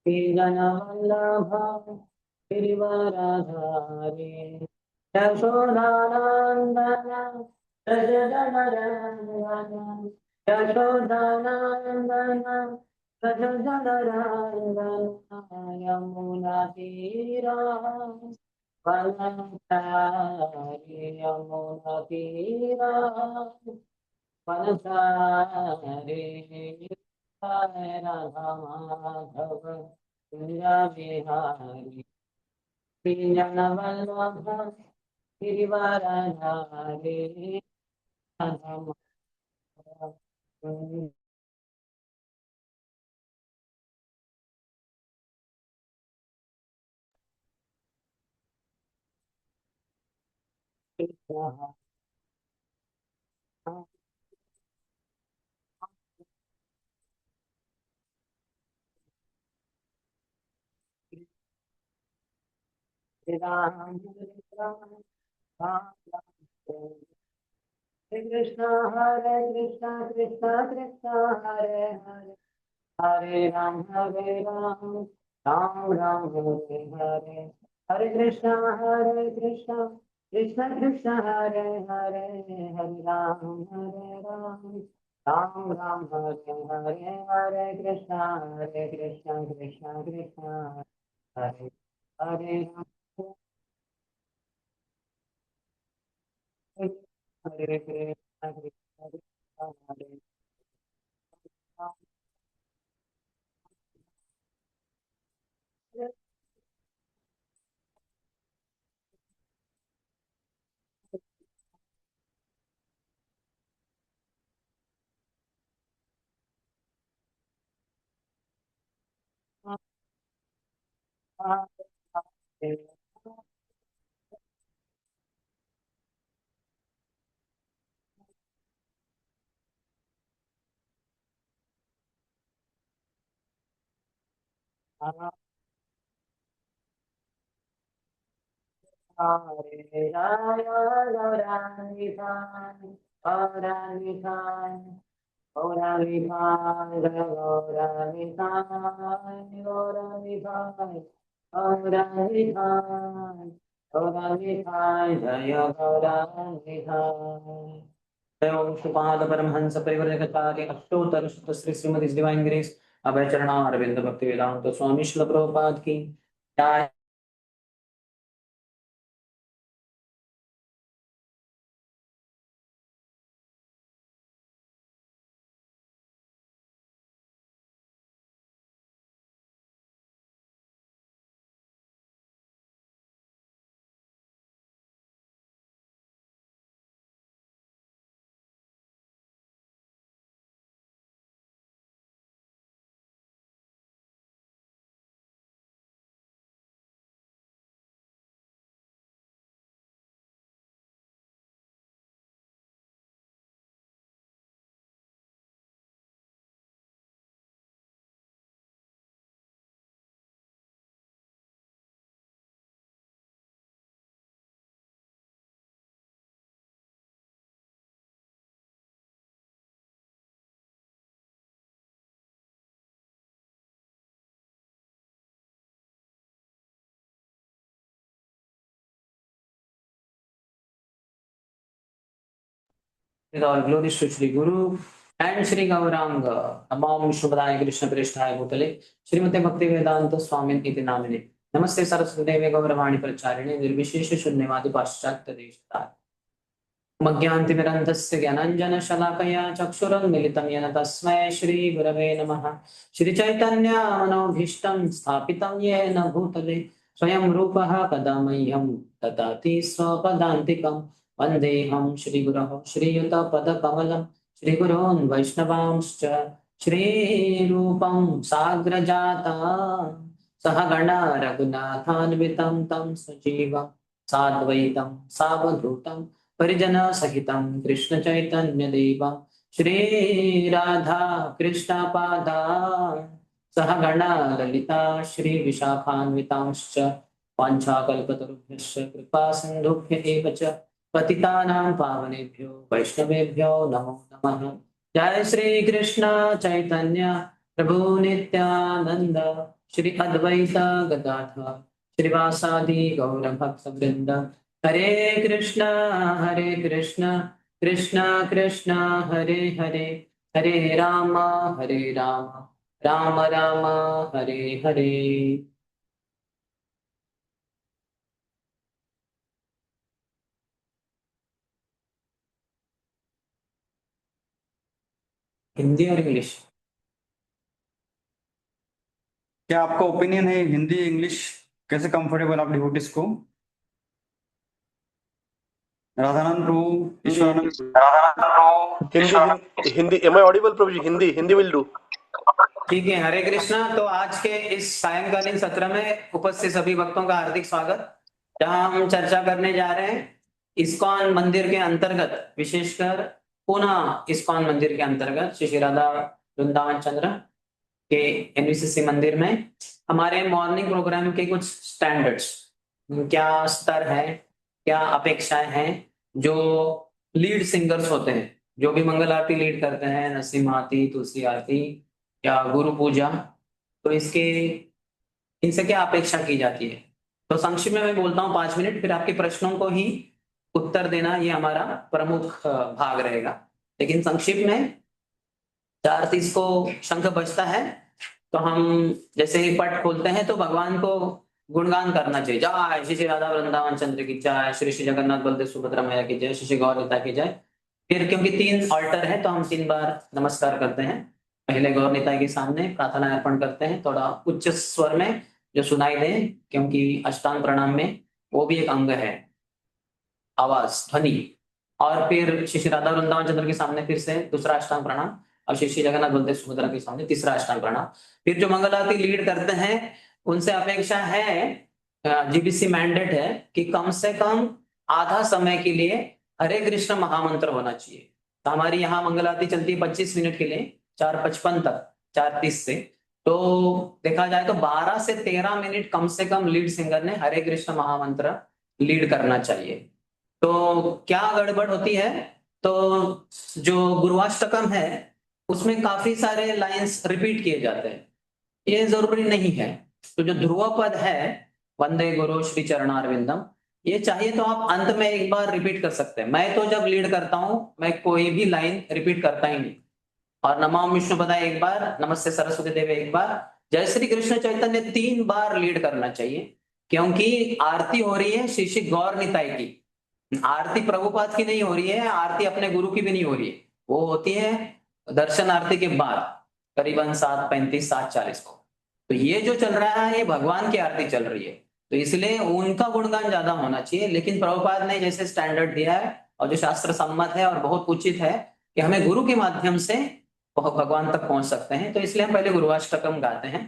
श्रीजनवल्लभ गिरिवरधारी यशोदानन्दन व्रज जनरञ्जन यशोदानन्दन व्रज जनरञ्जन यमुनातीरा वनचारि यमुनातीरा वनचारि राधा माधव कुंज बिहारी श्रीजनवल्लभ गिरिवरधारी राधा माधव कृष्ण राम राम राम हरे कृष्णा कृष्णा कृष्णा हरे हरे हरे राम राम राम हरे हरे हरे कृष्णा कृष्णा कृष्णा हरे हरे हरे राम राम राम हरे हरे हरे कृष्णा कृष्णा कृष्णा हरे हरे राम हरे Krishna Krishna Krishna Hare Hare Hare Raya Gauranitai, Gauranitai, Gauranitai, Gauranitai, Gauranitai, Gauranitai, Gauranitai, Jaya Gauranitai. Om Shubhada Paramhansa Parivarajakaचार्य अष्टोत्तर शुद्ध Shri Shrimati divine grace अभय चरणा अरविंद भक्ति वेदांत स्वामी श्रील प्रभुपाद की जय। With all glories to Shri Guru and Shri Gauranga, Namam Shubhadaya Krishna Prishthaya Bhutale, Srimate Bhakti Vedanta Swami Iti Namine, Namaste Saraswati Devi Gauravani Pracharine, Nirvishesha Shunyavadi Paschatya Deshtar. मज्ञान्तिमिरन्तस्य ज्ञानाञ्जनशलाकया चक्षुरुन्मिलितं येन तस्मै श्रीगुरवे नमः। श्रीचैतन्यमनोभीष्टं स्थापितं येन भूतले स्वयं रूपः कदा मह्यं ददाति स्वपदान्तिकं। वन्देऽहं श्रीगुरोः श्रीयुतपदकमलं श्रीगुरोन् वैष्णवांश्च श्रीरूपं साग्रजाता सहगणा रघुनाथान्वितं तं सजीवं साद्वैतं सावधूतं परिजना सहितं कृष्ण चैतन्य देवं श्री राधा कृष्ण पादा सह गणा ललिता श्री विशाखान्वितांश्च वाञ्छाकल्पतरुभ्यश्च कृपा सिन्धुभ्य एव च पतितानां पावनेभ्यो वैष्णवेभ्यो नमो नमः। जय श्री कृष्ण चैतन्य प्रभु नित्यानंद श्री अद्वैत गदाधर श्रीवासादि गौर भक्त वृंद। हरे कृष्ण कृष्ण कृष्ण हरे हरे, हरे राम राम राम हरे हरे। हिंदी और इंग्लिश? क्या आपका ओपिनियन है हिंदी इंग्लिश कैसे कंफर्टेबल आप डिवोटीज को? Radhanand Prabhu, Ishwaranand Hindi Hindi am I audible Prabhu ji? Hindi Hindi will do. ठीक है, हरे कृष्णा। तो आज के इस सायंकालीन सत्र में उपस्थित सभी भक्तों का हार्दिक स्वागत, जहां हम चर्चा करने जा रहे हैं इस्कॉन मंदिर के अंतर्गत, विशेषकर पुनः इस्कॉन मंदिर के अंतर्गत श्री श्री राधा वृंदावन चंद्र के एनवीसीसी मंदिर में हमारे मॉर्निंग प्रोग्राम के कुछ स्टैंडर्ड्स, क्या स्तर है, क्या अपेक्षाएं हैं जो लीड सिंगर्स होते हैं, जो भी मंगल आरती लीड करते हैं, नरसिंह आरती, तुलसी आरती या गुरु पूजा, तो इसके इनसे क्या अपेक्षा की जाती है। तो संक्षिप्त में मैं बोलता हूँ 5 मिनट, फिर आपके प्रश्नों को ही उत्तर देना ये हमारा प्रमुख भाग रहेगा। लेकिन संक्षिप्त में 4:30 को शंख बजता है, तो हम जैसे ही पट खोलते हैं तो भगवान को गुणगान करना चाहिए। जय श्री श्री राधा वृंदावन चंद्र की जय, श्री श्री जगन्नाथ बलदेव सुभद्रा मैया की जय, श्री श्री गौरता की जय। फिर क्योंकि 3 ऑल्टर है तो हम 3 बार नमस्कार करते हैं। पहले गौर निताई के सामने प्रार्थना अर्पण करते हैं, थोड़ा उच्च स्वर में जो सुनाई दे, क्योंकि अष्टांग प्रणाम में वो भी एक अंग है, आवाज ध्वनि। और फिर श्री श्री राधा वृंदावन चंद्र के सामने फिर से दूसरा अष्टांग प्रणाम, और श्री श्री जगन्नाथ बलदेव सुभद्रा के सामने तीसरा अष्टांग प्रणाम। फिर जो मंगल आरती लीड करते हैं उनसे अपेक्षा है, जीबीसी मैंडेट है कि कम से कम आधा समय के लिए हरे कृष्ण महामंत्र होना चाहिए। तो हमारी यहाँ मंगल आरती चलती है 25 मिनट के लिए, 4:55 तक, 4:30 से। तो देखा जाए तो 12 से 13 मिनट कम से कम लीड सिंगर ने हरे कृष्ण महामंत्र लीड करना चाहिए। तो क्या गड़बड़ होती है, तो जो गुरुवाष्टकम है उसमें काफी सारे लाइंस रिपीट किए जाते हैं, ये जरूरी नहीं है। तो जो ध्रुव पद है, वंदे गुरु श्री चरणारविंदम, ये चाहिए तो आप अंत में एक बार रिपीट कर सकते हैं। मैं तो जब लीड करता हूं मैं कोई भी लाइन रिपीट करता ही नहीं। और नमो विष्णु पदाय एक बार, नमस्ते सरस्वती देवी एक बार, जय श्री कृष्ण चैतन्य 3 बार लीड करना चाहिए, क्योंकि आरती हो रही है श्री श्री गौर निताई की। आरती प्रभुपाद की नहीं हो रही है, आरती अपने गुरु की भी नहीं हो रही है, वो होती है दर्शन आरती के बाद करीबन 7:35 7:40 को। तो ये जो चल रहा है ये भगवान की आरती चल रही है, तो इसलिए उनका गुणगान ज्यादा होना चाहिए। लेकिन प्रभुपाद ने जैसे स्टैंडर्ड दिया है और जो शास्त्र सम्मत है और बहुत उचित है कि हमें गुरु के माध्यम से भगवान तक पहुंच सकते हैं, तो इसलिए हम पहले गुरुवाष्टकम गाते हैं।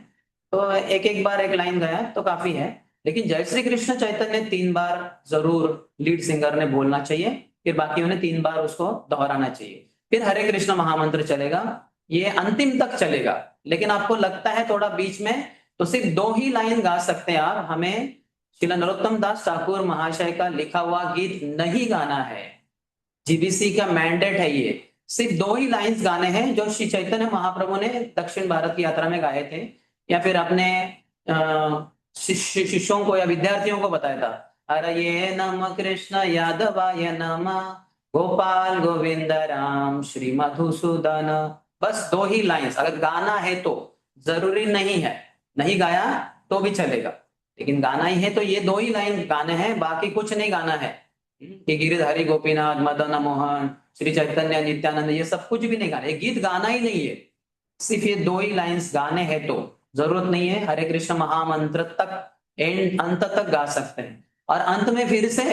तो एक एक बार एक लाइन गाया तो काफी है, लेकिन जय श्री कृष्ण चैतन्य 3 बार जरूर लीड सिंगर ने बोलना चाहिए, फिर बाकियों ने 3 बार उसको दोहराना चाहिए। फिर हरे कृष्ण महामंत्र चलेगा, ये अंतिम तक चलेगा। लेकिन आपको लगता है थोड़ा बीच में, तो सिर्फ 2 ही लाइन गा सकते हैं आप। हमें श्रील नरोत्तम दास ठाकुर महाशय का लिखा हुआ गीत नहीं गाना है, जीबीसी का मैंडेट है ये। सिर्फ 2 ही लाइंस गाने हैं जो श्री चैतन्य महाप्रभु ने दक्षिण भारत की यात्रा में गाए थे, या फिर अपने शिष्यों को या विद्यार्थियों को बताया था। अरे ये नम कृष्ण यादवाय नम, गोपाल गोविंद राम श्री मधुसूदन। बस 2 ही लाइंस अगर गाना है तो, जरूरी नहीं है, नहीं गाया तो भी चलेगा, लेकिन गाना ही है तो ये 2 ही लाइन गाने हैं, बाकी कुछ नहीं गाना है कि गिरिधारी गोपीनाथ मदन मोहन श्री चैतन्य नित्यानंद ये सब कुछ भी नहीं गाना, ये गीत गाना ही नहीं है। सिर्फ ये 2 ही लाइंस गाने हैं, तो जरूरत नहीं है, हरे कृष्ण महामंत्र तक एंड अंत तक गा सकते हैं। और अंत में फिर से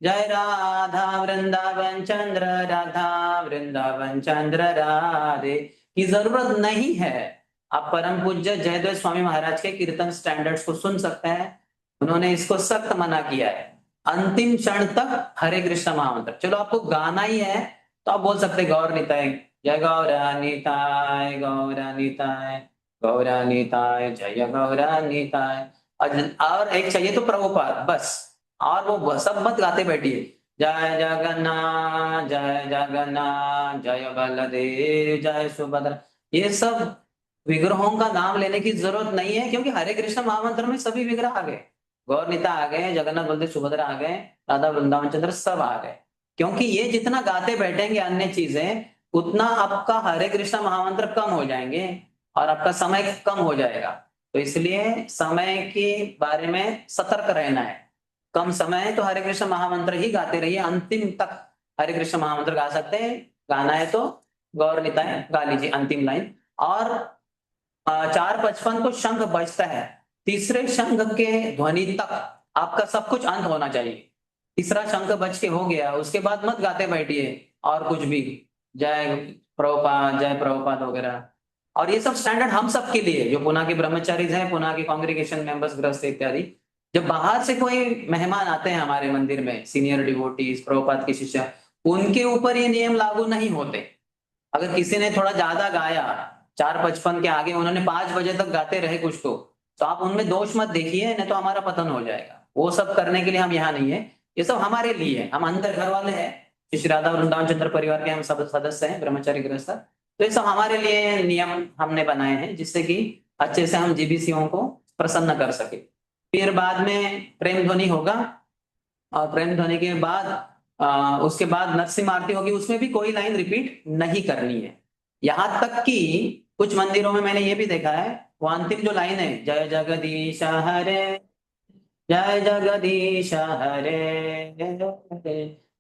जय राधा वृंदावन चंद्र, राधा वृंदावन चंद्र राधे की जरूरत नहीं है। आप परम पूज्य जयदेव स्वामी महाराज के कीर्तन स्टैंडर्ड्स को सुन सकते हैं, उन्होंने इसको सख्त मना किया है, अंतिम क्षण तक हरे कृष्ण महामंत्र। चलो आपको गाना ही है तो आप बोल सकते गौर निताय, जय गौरानिताय गौरानिताय गौरानिताय जय गौरानिताय। और एक चाहिए तो प्रभुपाद बस, और वो सब मत गाते बैठिए, जय जगन्नाथ जय बलदेव जय सुभद्रा, ये सब विग्रहों का नाम लेने की जरूरत नहीं है, क्योंकि हरे कृष्ण महामंत्र में सभी विग्रह आ गए, गौरनीता आ गए, जगन्नाथ बलदेव सुभद्रा आ गए, राधा वृंदावन चंद्र सब आ गए। क्योंकि ये जितना गाते बैठेंगे अन्य चीजें, उतना आपका हरे कृष्ण महामंत्र कम हो जाएंगे और आपका समय कम हो जाएगा। तो इसलिए समय के बारे में सतर्क रहना है। कम समय है तो हरे कृष्ण महामंत्र ही गाते रहिए, अंतिम तक हरे कृष्ण महामंत्र गा सकते हैं। गाना है तो गौर निताय गा लीजिए अंतिम लाइन। और 4:55 को शंख बजता है, तीसरे शंख के ध्वनि तक आपका सब कुछ अंत होना चाहिए। तीसरा शंख बज के हो गया, उसके बाद मत गाते बैठिए और कुछ भी, जय प्रभुपाद जय प्रभुपाद वगैरह। और ये सब स्टैंडर्ड हम सब के लिए, जो पुणे के ब्रह्मचारी हैं, पुणे के कांग्रीगेशन मेंबर्स, गृहस्थ इत्यादि। जब बाहर से कोई मेहमान आते हैं हमारे मंदिर में, सीनियर डिवोटीज, प्रभुपाद के शिष्य, उनके ऊपर ये नियम लागू नहीं होते। अगर किसी ने थोड़ा ज्यादा गाया, 4:55 के आगे उन्होंने 5 बजे तक गाते रहे कुछ, तो आप उनमें दोष मत देखिए, नहीं तो हमारा पतन हो जाएगा। वो सब करने के लिए हम यहाँ नहीं है, ये सब हमारे लिए है। हम अंदर घर वाले हैं, श्री राधा वृंदावन चंद्र परिवार के हम सब सदस्य हैं, ब्रह्मचारी गृहस्थ। तो ये सब हमारे लिए नियम हमने बनाए हैं, जिससे कि अच्छे से हम जीबीसीओ को प्रसन्न कर सके। फिर बाद में प्रेम ध्वनि होगा, और प्रेम ध्वनि के बाद उसके बाद नरसिंह आरती होगी, उसमें भी कोई लाइन रिपीट नहीं करनी है। यहां तक कि कुछ मंदिरों में मैंने ये भी देखा है, वो अंतिम जो लाइन है, जय जगदीश हरे जय जगदीश हरे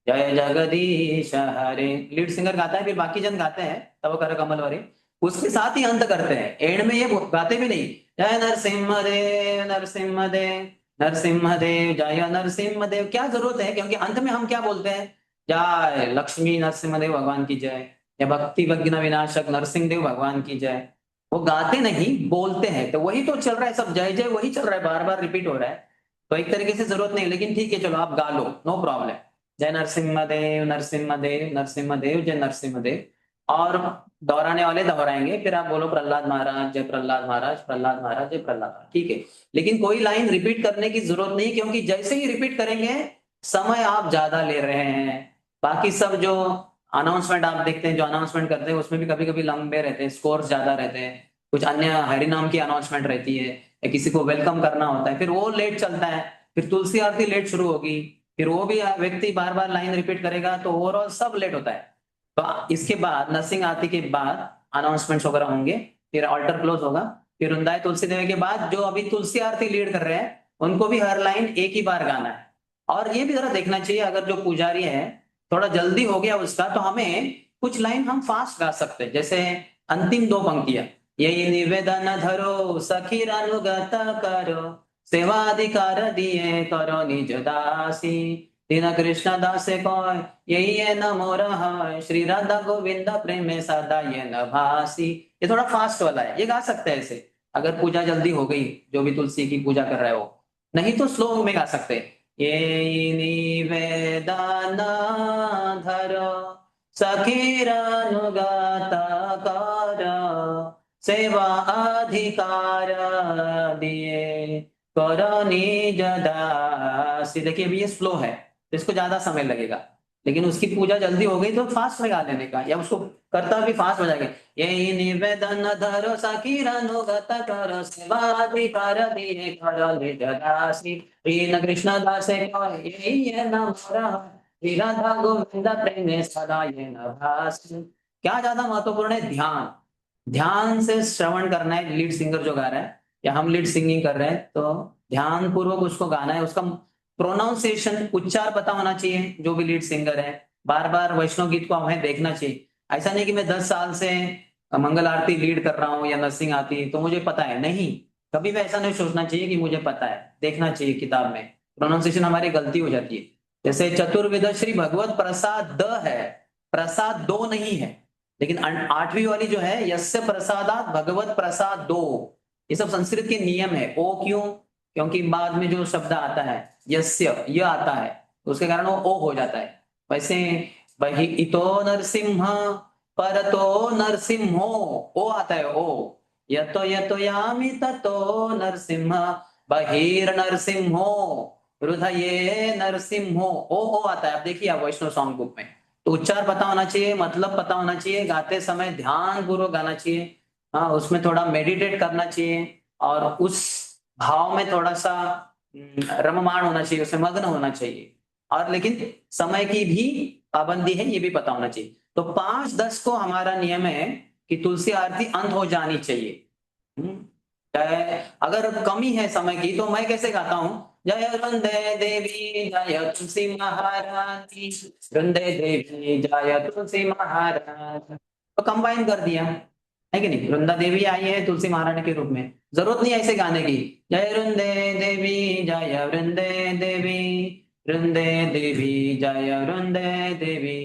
जय जगदीश हरे, लीड सिंगर गाता है, फिर बाकी जन गाते हैं तब कर कमल वरी, उसके साथ ही अंत करते हैं। एंड में ये गाते भी नहीं, जय नरसिम्हा देव नरसिम्हा देव नरसिम्हा देव जय नरसिम्हा देव, क्या जरूरत है? क्योंकि अंत में हम क्या बोलते हैं, जय लक्ष्मी नरसिम्हा देव भगवान की जय, या भक्ति विघ्न विनाशक नरसिंह देव भगवान की जय। वो गाते नहीं, बोलते हैं। तो वही तो चल रहा है, सब जय जय वही चल रहा है, बार बार रिपीट हो रहा है। तो एक तरीके से जरूरत नहीं, लेकिन ठीक है चलो आप गा लो, नो प्रॉब्लम। जय नरसिम्हा देव नरसिम्हा देव नरसिम्हा देव जय नरसिम्हा देव। और दोहराने वाले दोहराएंगे, फिर आप बोलो प्रहलाद महाराज जय प्रहलाद महाराज, प्रहलाद महाराज जय प्रहलाद महाराज, ठीक है। लेकिन कोई लाइन रिपीट करने की जरूरत नहीं, क्योंकि जैसे ही रिपीट करेंगे समय आप ज्यादा ले रहे हैं। बाकी सब जो अनाउंसमेंट आप देखते हैं, जो अनाउंसमेंट करते हैं, उसमें भी कभी कभी लंबे रहते हैं, स्कोर्स ज्यादा रहते हैं। कुछ अन्य हरिनाम की अनाउंसमेंट रहती है, या किसी को वेलकम करना होता है, फिर वो लेट चलता है। फिर तुलसी आरती लेट शुरू होगी, फिर वो भी व्यक्ति बार बार लाइन रिपीट करेगा, तो ओवरऑल सब लेट होता है। तो इसके बाद नरसिंह आरती के बाद अनाउंसमेंट्स वगैरह होंगे, फिर ऑल्टर क्लोज होगा, फिर वृंदाई तुलसी देवी के बाद जो अभी तुलसी आरती लीड कर रहे हैं, उनको भी हर लाइन एक ही बार गाना है। और ये भी जरा देखना चाहिए, अगर जो पुजारी है थोड़ा जल्दी हो गया उसका, तो हमें कुछ लाइन हम फास्ट गा सकते हैं। जैसे अंतिम 2 पंक्तियां, यही निवेदन धरो सखीर अनुगत करो, सेवाधिकार दिए करो निज दासी, दीन कृष्ण दासे कोय यही है न मोर है, श्री राधा गोविंद प्रेम सदा ये न भासी। ये थोड़ा फास्ट वाला है, ये गा सकते हैं ऐसे, अगर पूजा जल्दी हो गई, जो भी तुलसी की पूजा कर रहे हो। नहीं तो स्लो में गा सकते हैं, ये निवेदन धरो सखीर अनुगत करो, सेवा अधिकार दिए करो निज दासी। देखिए अभी ये स्लो है, तो इसको ज्यादा समय लगेगा, लेकिन उसकी पूजा जल्दी हो गई तो फास्ट में गा लेने का, या उसको करता भी फास्ट हो जाएगा। यही निवेदन धरो सखीर अनुगत करो, सेवा अधिकार दिए करो निज दासी, दीन कृष्ण दासे कोय यही है न मोरा, श्री राधा गोविंद प्रेम सदा ये न भासी। क्या ज्यादा महत्वपूर्ण है? ध्यान। ध्यान से श्रवण करना है, लीड सिंगर जो गा रहा है या हम लीड सिंगिंग कर रहे हैं, तो ध्यान पूर्वक उसको गाना है। उसका प्रोनाउंसिएशन, उच्चार पता होना चाहिए, जो भी लीड सिंगर है। बार बार वैष्णव गीत को हमें देखना चाहिए। ऐसा नहीं कि मैं 10 साल से मंगल आरती लीड कर रहा हूँ या नरसिंह आरती तो मुझे पता है, नहीं। कभी भी ऐसा नहीं सोचना चाहिए कि मुझे पता है, देखना चाहिए किताब में, प्रोनाउंसिएशन हमारी गलती हो जाती है। जैसे चतुर्वेद श्री भगवत प्रसाद द है, प्रसाद दो नहीं है। लेकिन 8वीं वाली जो है, यस्य प्रसादात भगवत प्रसाद दो, ये सब संस्कृत के नियम है। ओ क्यों? क्योंकि बाद में जो शब्द आता है यस्य, ये आता है, तो उसके कारण वो ओ हो जाता है। वैसे बहि इतो नरसिंह परतो नरसिंहो, ओ आता है ओ, यतो यतो यामि ततो नरसिंह बहिर नरसिंहो हृदये नरसिंहो, ओ आता है। आप देखिए आप वैष्णव सॉन्ग बुक में, तो उच्चार पता होना चाहिए, मतलब पता होना चाहिए, गाते समय ध्यान पूर्वक गाना चाहिए। हाँ, उसमें थोड़ा मेडिटेट करना चाहिए और उस भाव में थोड़ा सा रममाण होना चाहिए, उसमें मग्न होना चाहिए। और लेकिन समय की भी पाबंदी है, ये भी पता होना चाहिए। तो 5:10 को हमारा नियम है कि तुलसी आरती अंत हो जानी चाहिए। हम्म, अगर कमी है समय की तो मैं कैसे गाता हूँ, जय वृंदे देवी जय तुलसी महारानी, वृंदे देवी जय तुलसी महारानी, तो कंबाइन कर दिया है कि नहीं। वृंदा देवी आई है तुलसी महारानी के रूप में, जरूरत नहीं है ऐसे गाने की, जय वृंदे देवी जय वृंदे देवी, वृंदे देवी जय वृंदे देवी,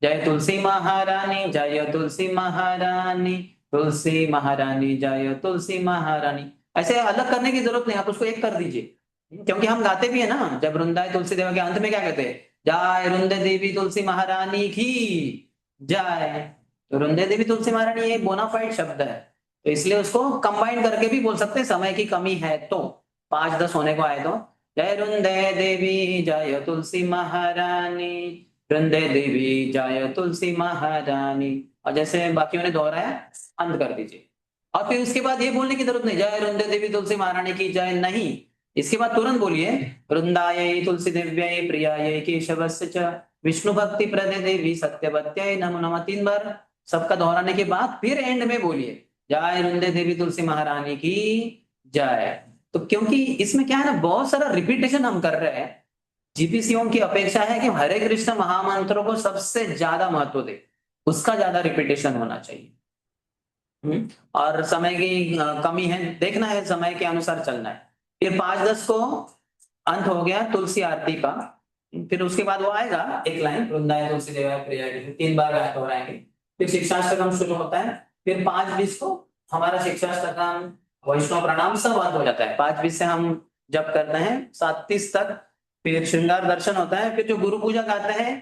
जय तुलसी महारानी जय तुलसी महारानी, तुलसी महारानी जय तुलसी महारानी। ऐसे अलग करने की जरूरत नहीं, आप उसको एक कर दीजिए। क्योंकि हम गाते भी है ना, जब वृंदाए तुलसी देवा के अंत में क्या कहते हैं, जय वृंदे देवी तुलसी महारानी की जय। तो वृंदे देवी तुलसी महारानी ये बोनाफाइड शब्द है, तो इसलिए उसको कंबाइन करके भी बोल सकते हैं, समय की कमी है तो 5:10 होने को आए तो, जय वृंदे देवी जय तुलसी महारानी, वृंदे देवी जय तुलसी महारानी। और जैसे बाकियों ने दोहराया, अंत कर दीजिए। और फिर उसके बाद ये बोलने की जरूरत नहीं, जय वृंदे देवी तुलसी महारानी की जय, नहीं। इसके बाद तुरंत बोलिए, वृंदायै तुलसी दिव्यै प्रियायै केशवस्य च विष्णु भक्ति प्रदे देवी सत्यवत्यै नमो नमः, 3 बार सबका दोहराने के बाद फिर एंड में बोलिए, जय वृंदे देवी तुलसी महारानी की जय। तो क्योंकि इसमें क्या है ना, बहुत सारा रिपीटेशन हम कर रहे हैं। जीपीसीओ की अपेक्षा है कि हरे कृष्ण महामंत्रों को सबसे ज्यादा महत्व दे, उसका ज्यादा रिपीटेशन होना चाहिए। और समय की कमी है, देखना है, समय के अनुसार चलना है। फिर 5:10 को अंत हो गया तुलसी आरती का। फिर उसके बाद वो आएगा एक लाइन, वृंदाए तुलसी देवाय प्रियाय, 3 बार गायक हो आएंगे। फिर शिक्षाष्टकम शुरू होता है। फिर 5:20 को हमारा शिक्षाष्टकम, वैष्णव प्रणाम सब अंत हो जाता है। 5:20 से हम जब करते हैं 7:30 तक। फिर श्रृंगार दर्शन होता है। फिर जो गुरु पूजा गाते हैं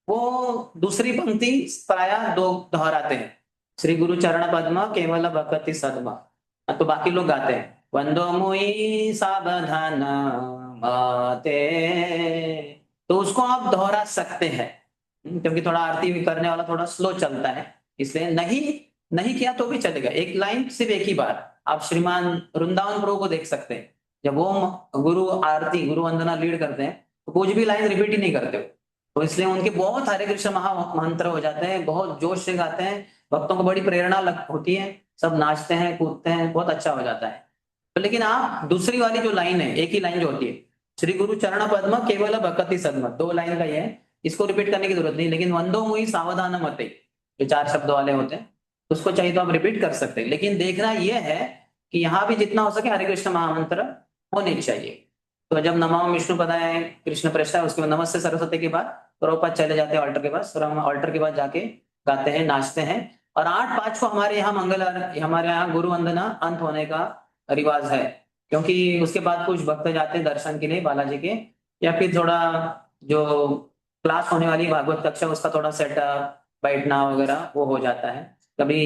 वो दूसरी पंक्ति प्राय 2 दोहराते हैं, श्री गुरु चरण पद्म केवल भक्ति सद्मा। तो बाकी लोग गाते हैं, वंदो मुई सावधान माते, तो उसको आप दोहरा सकते हैं। क्योंकि थोड़ा आरती करने वाला थोड़ा स्लो चलता है, इसलिए नहीं नहीं किया तो भी चलेगा। एक लाइन सिर्फ एक ही बार। आप श्रीमान वृंदावन प्रभु को देख सकते हैं, जब वो गुरु आरती गुरु वंदना लीड करते हैं तो कुछ भी लाइन रिपीट ही नहीं करते हो। तो इसलिए उनके बहुत हरे कृष्ण महामंत्र हो जाते हैं, बहुत जोश से गाते हैं, भक्तों को बड़ी प्रेरणा होती है, सब नाचते हैं कूदते हैं, बहुत अच्छा हो जाता है। तो लेकिन आप दूसरी वाली जो लाइन है, एक ही लाइन जो होती है, श्री गुरु चरण पद्म केवल भक्ति सद्म, 2 लाइन का ही है, इसको रिपीट करने की जरूरत नहीं। लेकिन वंदो मुई सावधान मते, जो 4 शब्द वाले होते हैं, उसको चाहिए तो आप रिपीट कर सकते हैं। लेकिन देखना यह है कि यहाँ भी जितना हो सके हरे कृष्ण महामंत्र होने चाहिए। तो जब नमो विष्णु पदाय कृष्ण प्रेष्ठाय, उसके बाद नमस्ते सरस्वती के बाद प्रभुपाद चले जाते हैं ऑल्टर के पास, और हम ऑल्टर के बाद जाके गाते हैं, नाचते हैं। और 8:05 को हमारे यहाँ हमारे यहाँ गुरु वंदना अंत होने का रिवाज है, क्योंकि उसके बाद कुछ भक्त जाते हैं दर्शन के लिए बालाजी के, या फिर थोड़ा जो क्लास होने वाली भागवत कक्षा उसका थोड़ा सेटअप बैठना वगैरह वो हो जाता है, कभी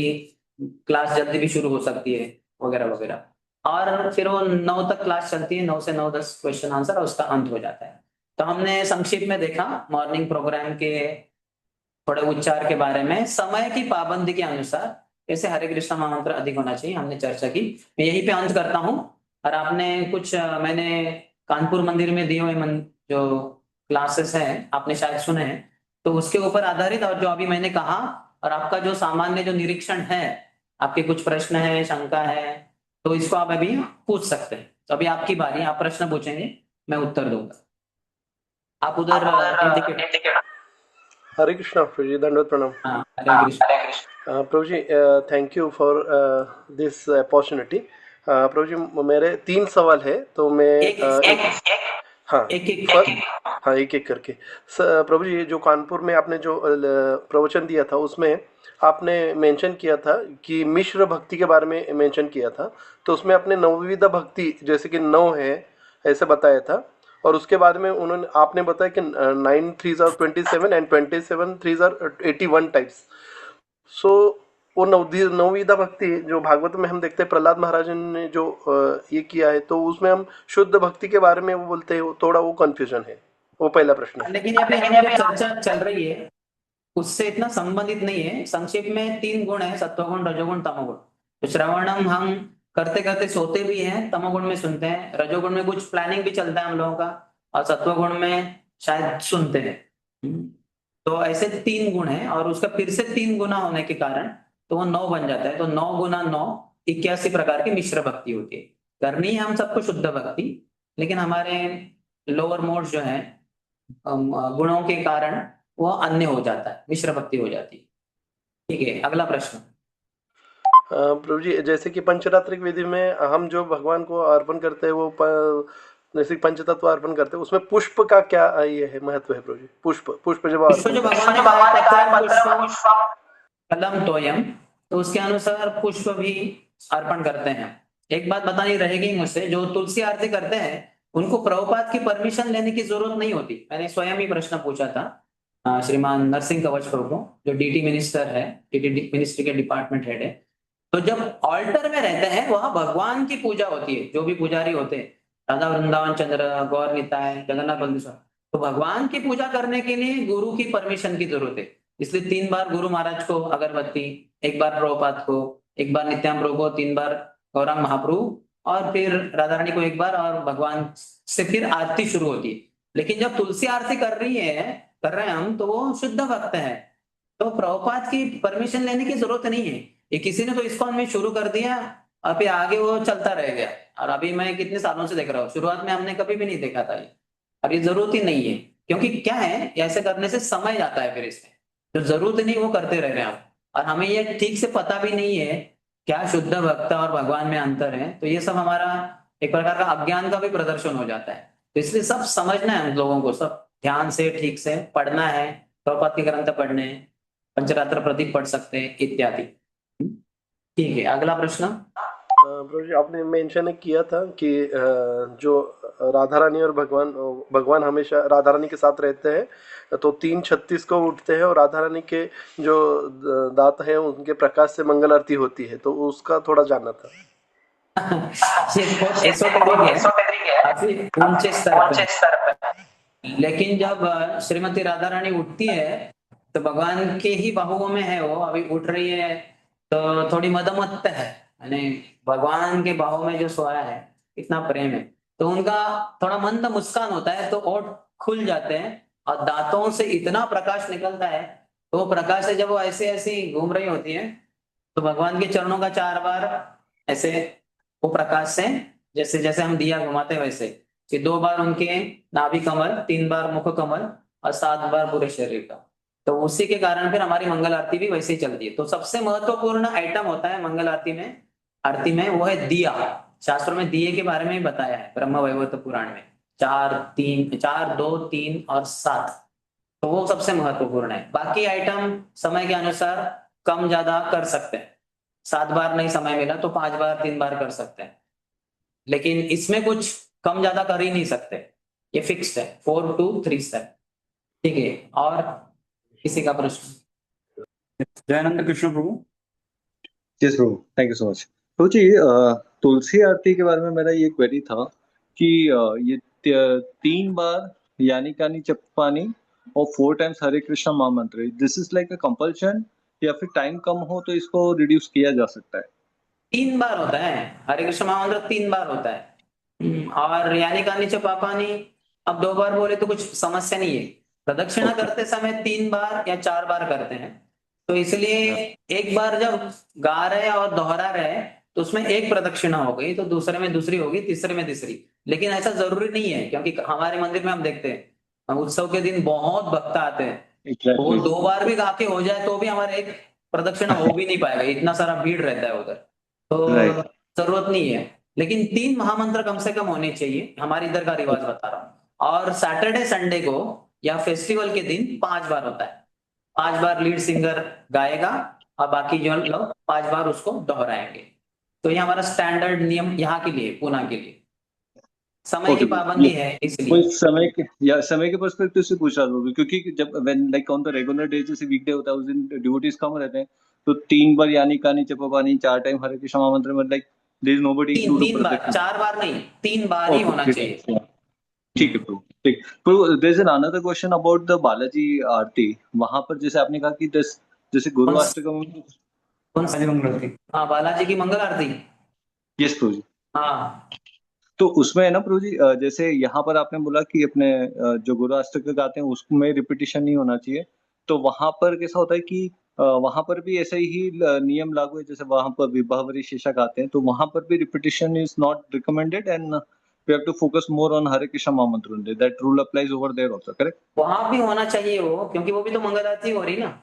क्लास जल्दी भी शुरू हो सकती है वगैरह वगैरह। और फिर वो 9 तक क्लास चलती है, 9 से 9:10 क्वेश्चन आंसर, और उसका अंत हो जाता है। तो हमने संक्षिप्त में देखा मॉर्निंग प्रोग्राम के थोड़े उच्चार के बारे में, समय की पाबंदी के अनुसार कैसे हरे कृष्ण महामंत्र अधिक होना चाहिए हमने चर्चा की। मैं यहीं पे अंत करता हूँ। और आपने कुछ मैंने कानपुर मंदिर में दिए हुए जो क्लासेस हैं आपने शायद सुने हैं, तो उसके ऊपर आधारित और जो अभी मैंने कहा, और आपका जो सामान्य जो निरीक्षण है, आपके कुछ प्रश्न है, शंका है, तो इसको आप अभी पूछ सकते हैं। तो अभी आपकी बारी, आप प्रश्न पूछेंगे, मैं उत्तर दूंगा। आप उधर हरे कृष्णा प्रभु जी, दंडवत प्रणाम। हाँ, Hare Krishna. Prabhu ji, thank you for this opportunity. Prabhu ji, मेरे 3 सवाल है, तो मैं हाँ हाँ एक एक करके। प्रभु जी, जो कानपुर में आपने जो प्रवचन दिया था उसमें आपने मेंशन किया था कि मिश्र भक्ति के बारे में मेंशन किया था, तो उसमें आपने नवविधा भक्ति जैसे कि 9 है ऐसे बताया था, और उसके बाद में आपने बताया कि 9 3s are 27 and 27 3s are 81 types. So वो नवविधा भक्ति जो भागवत में हम देखते हैं प्रहलाद महाराज ने जो ये किया है, तो उसमें हम शुद्ध भक्ति के बारे में वो बोलते हैं, थोड़ा वो कंफ्यूजन है। वो पहला प्रश्न है। लेकिन अभी हमारी चर्चा चल रही है उससे इतना संबंधित नहीं है। संक्षेप में 3 गुण है, सत्वगुण रजोगुण तमोगुण। तो श्रवणम हम करते करते सोते भी हैं, तमोगुण में सुनते हैं, रजोगुण में कुछ प्लानिंग भी चलता है हम लोगों का, और सत्वगुण में शायद सुनते हैं। तो ऐसे 3 गुण हैं, और उसका फिर से 3 गुना होने के कारण तो वो 9 बन जाता है। तो 9 गुना 9 81 प्रकार की मिश्र भक्ति होती है। करनी है हम सबको शुद्ध भक्ति, लेकिन हमारे लोअर मोड जो है गुणों के कारण वो अन्य हो जाता है, मिश्र भक्ति हो जाती है। ठीक है, अगला प्रश्न। प्रभु जी, जैसे कि पंचरात्रिक विधि में हम जो भगवान को अर्पण करते हैं वो जैसे पंचतत्व अर्पण करते हैं, उसमें पुष्प का क्या ये है महत्व है प्रभु जी? पुष्प पुष्प जब पुष्प अर्पण जो करते भगवान ने कहा है, पत्रम पुष्पम कलम तोयम, तो उसके अनुसार पुष्प भी अर्पण करते हैं। एक बात बतानी रहेगी मुझसे, जो तुलसी आरती करते हैं उनको प्रभुपाद की परमिशन लेने की जरूरत नहीं होती। मैंने स्वयं ही प्रश्न पूछा था श्रीमान नरसिंह कवच प्रभु को, जो डीटी मिनिस्टर है, डीटी मिनिस्ट्री के डिपार्टमेंट हेड है। तो जब ऑल्टर में रहते हैं वहां भगवान की पूजा होती है, जो भी पुजारी होते हैं, राधा वृंदावन चंद्र, गौर निताय, जगन्नाथ बलदेव, तो भगवान की पूजा करने के लिए गुरु की परमिशन की जरूरत है। इसलिए 3 बार गुरु महाराज को अगरबत्ती, 1 बार प्रभुपाद को, 1 बार नित्याम प्रभु को, 3 बार गौरांग महाप्रभु, और फिर राधा रानी को 1 बार, और भगवान से फिर आरती शुरू होती है। लेकिन जब तुलसी आरती कर रहे हैं हम, तो वो शुद्ध भक्त है, तो प्रभुपाद की परमिशन लेने की जरूरत नहीं है। ये किसी ने तो इस्कॉन में शुरू कर दिया, और फिर आगे वो चलता रह गया, और अभी मैं कितने सालों से देख रहा हूँ, शुरुआत में हमने कभी भी नहीं देखा था ये। अब ये जरूरत ही नहीं है, क्योंकि क्या है, ऐसे करने से समय जाता है, फिर इसमें जो जरूरत नहीं वो करते रह रहे हैं आप, और हमें ये ठीक से पता भी नहीं है क्या शुद्ध भक्त और भगवान में अंतर है। तो ये सब हमारा एक प्रकार का अज्ञान का भी प्रदर्शन हो जाता है। तो इसलिए सब समझना है हम लोगों को, सब ध्यान से ठीक से पढ़ना है, प्रभुपाद के ग्रंथ पढ़ने हैं, पंचरात्र प्रदीप पढ़ सकते हैं इत्यादि। ठीक है, अगला प्रश्न। प्रभु जी, आपने मेंशन किया था कि जो राधा रानी और भगवान भगवान हमेशा राधा रानी के साथ रहते हैं, तो 3:36 को उठते हैं, और राधा रानी के जो दांत हैं उनके प्रकाश से मंगल आरती होती है, तो उसका थोड़ा जानना था। ये बहुत एसोटेरिक है, काफी ऊंचे स्तर पे। लेकिन जब श्रीमती राधा रानी उठती है तो भगवान के ही बाहुओं में है, वो अभी उठ रही है, तो थोड़ी मदमत्त है, यानी भगवान के बाहों में जो सोया है, इतना प्रेम है, तो उनका थोड़ा मंद मुस्कान होता है, तो ओठ खुल जाते हैं, और दांतों से इतना प्रकाश निकलता है, तो वो प्रकाश से जब वो ऐसे ऐसे घूम रही होती है, तो भगवान के चरणों का 4 बार ऐसे वो प्रकाश से, जैसे जैसे हम दिया घुमाते वैसे, कि 2 बार उनके नाभि कमल, 3 बार मुख कमल, और 7 बार पूरे शरीर का। तो उसी के कारण फिर हमारी मंगल आरती भी वैसे ही चलती है। तो सबसे महत्वपूर्ण आइटम होता है मंगल आरती में वो है दिया। शास्त्रों में दिए के बारे में ही बताया है, ब्रह्म वैवर्त पुराण में 4, 3, 4, 2, 3 और 7, तो वो सबसे महत्वपूर्ण है। बाकी आइटम समय के अनुसार कम ज्यादा कर सकते हैं, 7 बार नहीं समय मिला तो 5 बार, 3 बार कर सकते हैं, लेकिन इसमें कुछ कम ज्यादा कर ही नहीं सकते, ये फिक्स्ड है, 4 to 3 स्टेप। ठीक है, और किसी का प्रश्न? Jayanand Krishna Prabhu. Yes Prabhu, thank you so much. Prabhu ji, तुलसी आरती के बारे में मेरा ये क्वेरी था कि ये 3 बार यानी कानी चप्पानी और 4 टाइम्स हरे कृष्णा महामंत्र, this is like a compulsion, या फिर टाइम कम हो तो इसको रिड्यूस किया जा सकता है? 3 बार होता है हरे कृष्ण महामंत्र, 3 बार होता है। और यानी कानी च पापानी, अब 2 बार बोले तो कुछ समस्या नहीं है। प्रदक्षिणा करते समय 3 बार या 4 बार करते हैं, तो इसलिए एक बार जब गा रहे और दोहरा रहे तो उसमें एक प्रदक्षिणा हो गई, तो दूसरे में दूसरी होगी, तीसरे में तीसरी। लेकिन ऐसा जरूरी नहीं है, क्योंकि हमारे मंदिर में हम देखते हैं उत्सव के दिन बहुत भक्त आते हैं, तो वो 2 बार भी गा के हो जाए तो भी हमारे एक प्रदक्षिणा हो भी नहीं पाएगा, इतना सारा भीड़ रहता है उधर, तो जरूरत नहीं है। लेकिन 3 महामंत्र कम से कम होने चाहिए, हमारे इधर का रिवाज बता रहा हूँ। और सैटरडे संडे को या फेस्टिवल के दिन 5 बार होता है, 5 बार लीड सिंगर गाएगा, और बाकी जो लोग 5 बार उसको दोहराएंगे। तो ये हमारा स्टैंडर्ड नियम यहाँ के लिए, पूना के लिए समय की पाबंदी है, इसलिए समय के पर्सपेक्टिव से पूछ रहा था, क्योंकि जब when like on the regular day जैसे वीकडे होता है उस दिन डिवोटीज कम रहते हैं, तो 3 बार यानी कानी चपापानी, 4 टाइम हरे कृष्ण महामंत्र में like there is nobody to do 3 बार, 4 बार नहीं, 3 बार ही होना चाहिए। ठीक है प्रभु, ठीक। Prabhu, there is an another question about the Balaji aarti. वहां पर जैसे आपने कहा कि जैसे गुरु अष्टकम कौन सा? बालाजी मंगल आरती। हाँ, बालाजी की मंगल आरती। यस प्रभु जी। हाँ, तो उसमें है ना प्रभु जी, जैसे यहाँ पर आपने बोला कि अपने जो गुरु अष्टक गाते हैं उसमें रिपीटिशन नहीं होना चाहिए, तो वहां पर कैसा होता है कि वहां पर भी ऐसे ही नियम लागू है, जैसे वहां पर विभावरी शीर्षक आते हैं तो वहां पर भी repetition is not recommended and we have to focus more on Hare Krishna mahamantra, that rule applies over there also, correct? वहां भी होना चाहिए वो, क्योंकि वो भी तो मंगल आरती हो रही ना।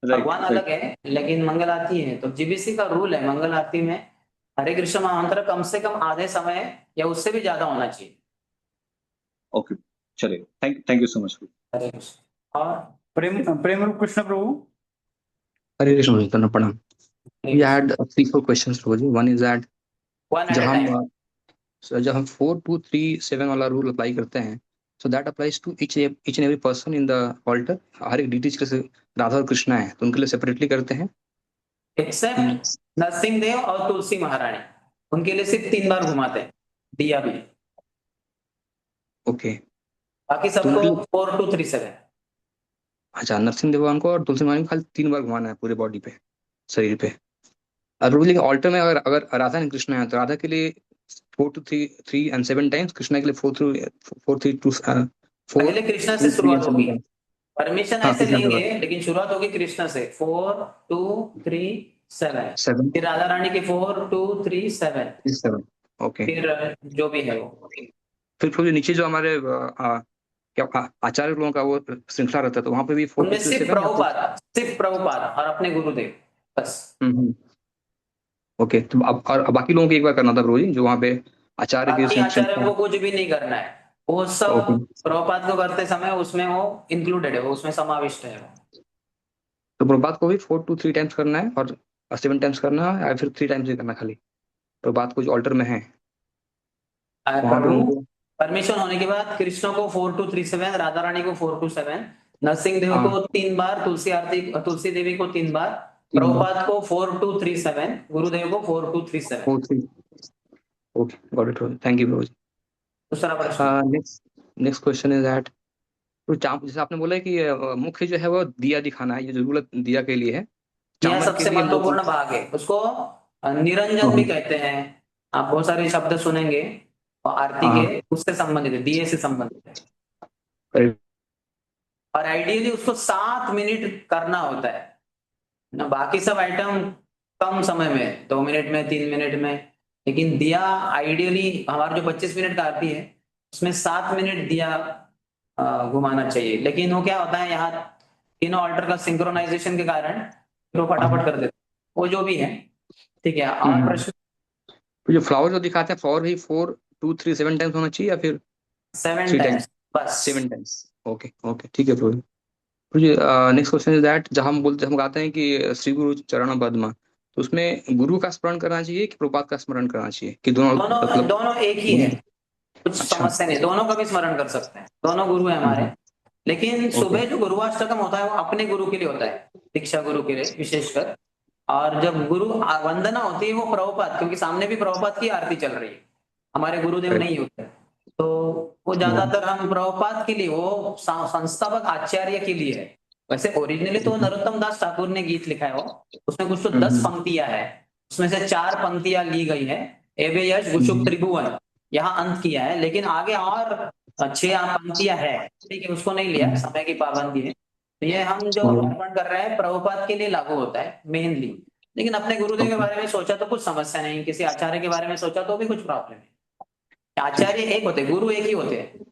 राइट भगवान अलग राइट। है लेकिन मंगल आरती है, तो जीबीसी का रूल है मंगल आरती में हरे कृष्ण महामंत्र कम से कम आधे समय या उससे भी ज्यादा होना चाहिए। ओके, चलिए, thank you so much. Hare Krishna. और Prem Roop Krishna Prabhu. Hare Krishna Prabhuji, Tanna Pranam. Hare We Krishna. had 3-4 questions Prabhuji. One is that one eight जब अ हम टाइम। जब हम 4-2-3-7 वाला रूल अप्लाई करते हैं, so that applies to each and every person in the altar. हर एक डीटी जैसे राधा और कृष्णा है तो उनके लिए सेपरेटली करते हैं। एक्सेप्ट नरसिंह देव और तुलसी महारानी, उनके लिए सिर्फ 3 बार घुमाते हैं दिया भी। ओके, बाकी तो सबको उनके लिए 4-2-3-7। अच्छा, नरसिंह देवान को और तुलसी महारानी को खाली 3 बार घुमाना है पूरे बॉडी पे, शरीर पे। और रूल लेकिन ऑल्टर में अगर अगर राधा एंड कृष्णा है तो राधा के लिए 4-3 and 7 टाइम्स, कृष्णा के लिए 4-3-2 4 पहले कृष्णा से 2-3 and शुरुआत 7 होगी, टाइम्स। परमिशन हाँ, ऐसे कृष्णा के लेंगे बाद लेकिन शुरुआत होगी कृष्णा से 4-2-3-7, 7 फिर राधा रानी के 4-2-3-7, 7। ओके, फिर जो भी है वो। फिर थोड़ी नीचे जो हमारे क्या आचार्य लोगों का वो श्रृंखला रहता है तो वहां पे भी 4 उनमें 2 3 सिर्फ 7 या फिर प्रभुपाद और अपने गुरुदेव बस। ओके, तो अब और बाकी लोगों को एक बार करना था प्रभु जी जो वहां पे आचार्य की बाकी आचार्यों श्रृंखला। को कुछ भी नहीं करना है, वो सब ओके, प्रभुपाद को करते समय उसमें वो इंक्लूडेड है, वो उसमें समाविष्ट है वो। तो प्रभात को भी 4-2-3 टाइम्स करना है और 7 टाइम्स करना है या फिर 3 टाइम्स ही करना खाली? प्रभात को जो ऑल्टर में है वहां पे प्रभु उनको परमिशन होने के बाद कृष्ण को 4-2-3-7, राधा रानी को 4-2-7, नरसिंह देव हाँ को 3 बार, तुलसी देवी को 3 बार, 3 बार प्रभुपाद को 4-2-3-7, गुरुदेव को 4-2-3-7। 4-3। Okay, got it, thank you Prabhu ji. दूसरा प्रश्न। Next next question is that तो जैसे आपने बोला है कि मुख्य जो है वो दिया दिखाना है, ये जरूरत दिया के लिए है, यह चामर के सबसे लिए हम लोग। महत्वपूर्ण भाग है, उसको निरंजन भी कहते हैं। आप बहुत सारे शब्द सुनेंगे और आरती हाँ के उससे संबंधित है, दिए से संबंधित है। करेक्ट। और आइडियली उसको 7 मिनट करना होता है ना, बाकी सब आइटम कम समय में, 2 मिनट में, 3 मिनट में, लेकिन दिया आइडियली हमारा जो 25 मिनट का आरती है उसमें 7 मिनट दिया घुमाना चाहिए। लेकिन वो क्या होता है यहाँ तीनों ऑल्टर का सिंक्रोनाइजेशन के कारण फिर वो फटाफट कर देते हैं। वो जो भी है, ठीक है। और प्रश्न तो जो फ्लावर जो दिखाते हैं फ्लावर भी 4-2-3-7 टाइम्स होना चाहिए या फिर 7 3 टाइम्स टाइम्स? बस। 7 टाइम्स। ओके ओके, ठीक है प्रभु। मुझे नेक्स्ट क्वेश्चन इज दैट जब हम गाते हैं कि श्री गुरु चरण पद्मा, तो उसमें गुरु का स्मरण करना चाहिए कि प्रभुपाद का स्मरण करना चाहिए कि दोनों दोनों मतलब दोनों एक ही है, दोनों? कुछ अच्छा, समस्या नहीं, दोनों का भी स्मरण कर सकते हैं, दोनों गुरु है हमारे। लेकिन ओके। सुबह जो गुरुवाष्टकम होता है वो अपने गुरु के लिए होता है, दीक्षा गुरु के लिए विशेषकर। और जब गुरु वंदना होती है वो प्रभुपाद, क्योंकि सामने भी प्रभुपाद की आरती चल रही है, हमारे गुरुदेव नहीं होते, तो वो ज्यादातर हम प्रभुपाद के लिए, वो संस्थापक आचार्य के लिए है। वैसे ओरिजिनली तो नरोत्तम दास ठाकुर ने गीत लिखा है, वो उसमें कुछ तो 10 पंक्तियां है, उसमें से 4 पंक्तियां ली गई है, एवे यश गुशुक त्रिभुवन, यहाँ अंत किया है, लेकिन आगे और 6 पंक्तियां है, ठीक है, उसको नहीं लिया, समय की पाबंदी है। तो ये हम जो अर्पण कर रहे हैं प्रभुपाद के लिए लागू होता है मेनली। लेकिन अपने गुरुदेव के बारे में सोचा तो कुछ समस्या नहीं, किसी आचार्य के बारे में सोचा तो भी कुछ प्रॉब्लम नहीं। आचार्य एक होते हैं, गुरु एक ही होते हैं।